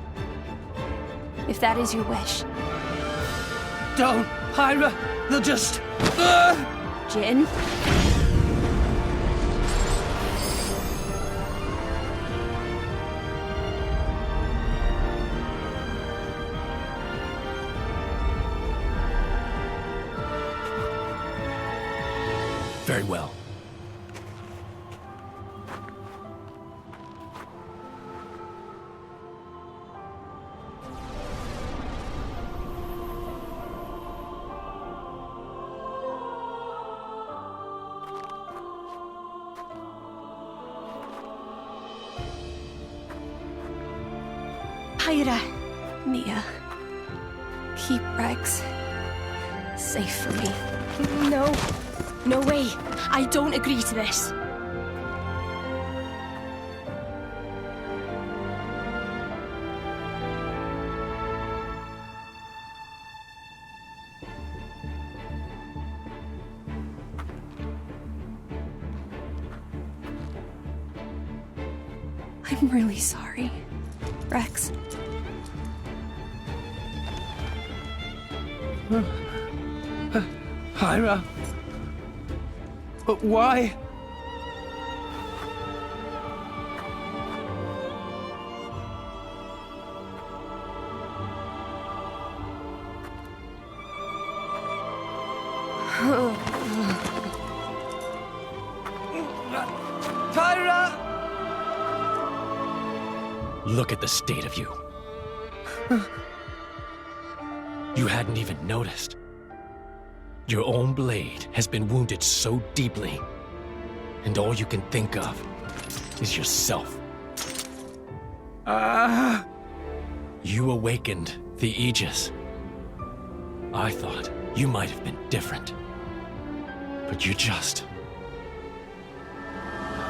S17: If that is your wish.
S16: Don't, Hyra! They'll just...
S17: Jin?
S13: Very well.
S8: Hyra.
S17: Mia. Keep Rex safe for me.
S8: No. No way. I don't agree to this.
S17: I'm really sorry, Rex.
S16: Hyra? But why? Hyra!
S13: Look at the state of you. You hadn't even noticed. Your own blade has been wounded so deeply, and all you can think of is yourself. You awakened the Aegis. I thought you might have been different. But you're just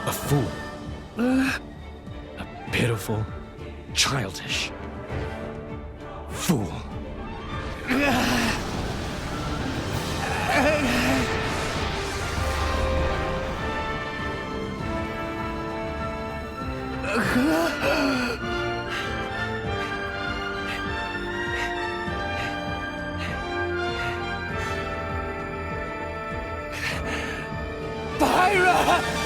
S13: a fool. A pitiful, childish fool.
S21: Pyra!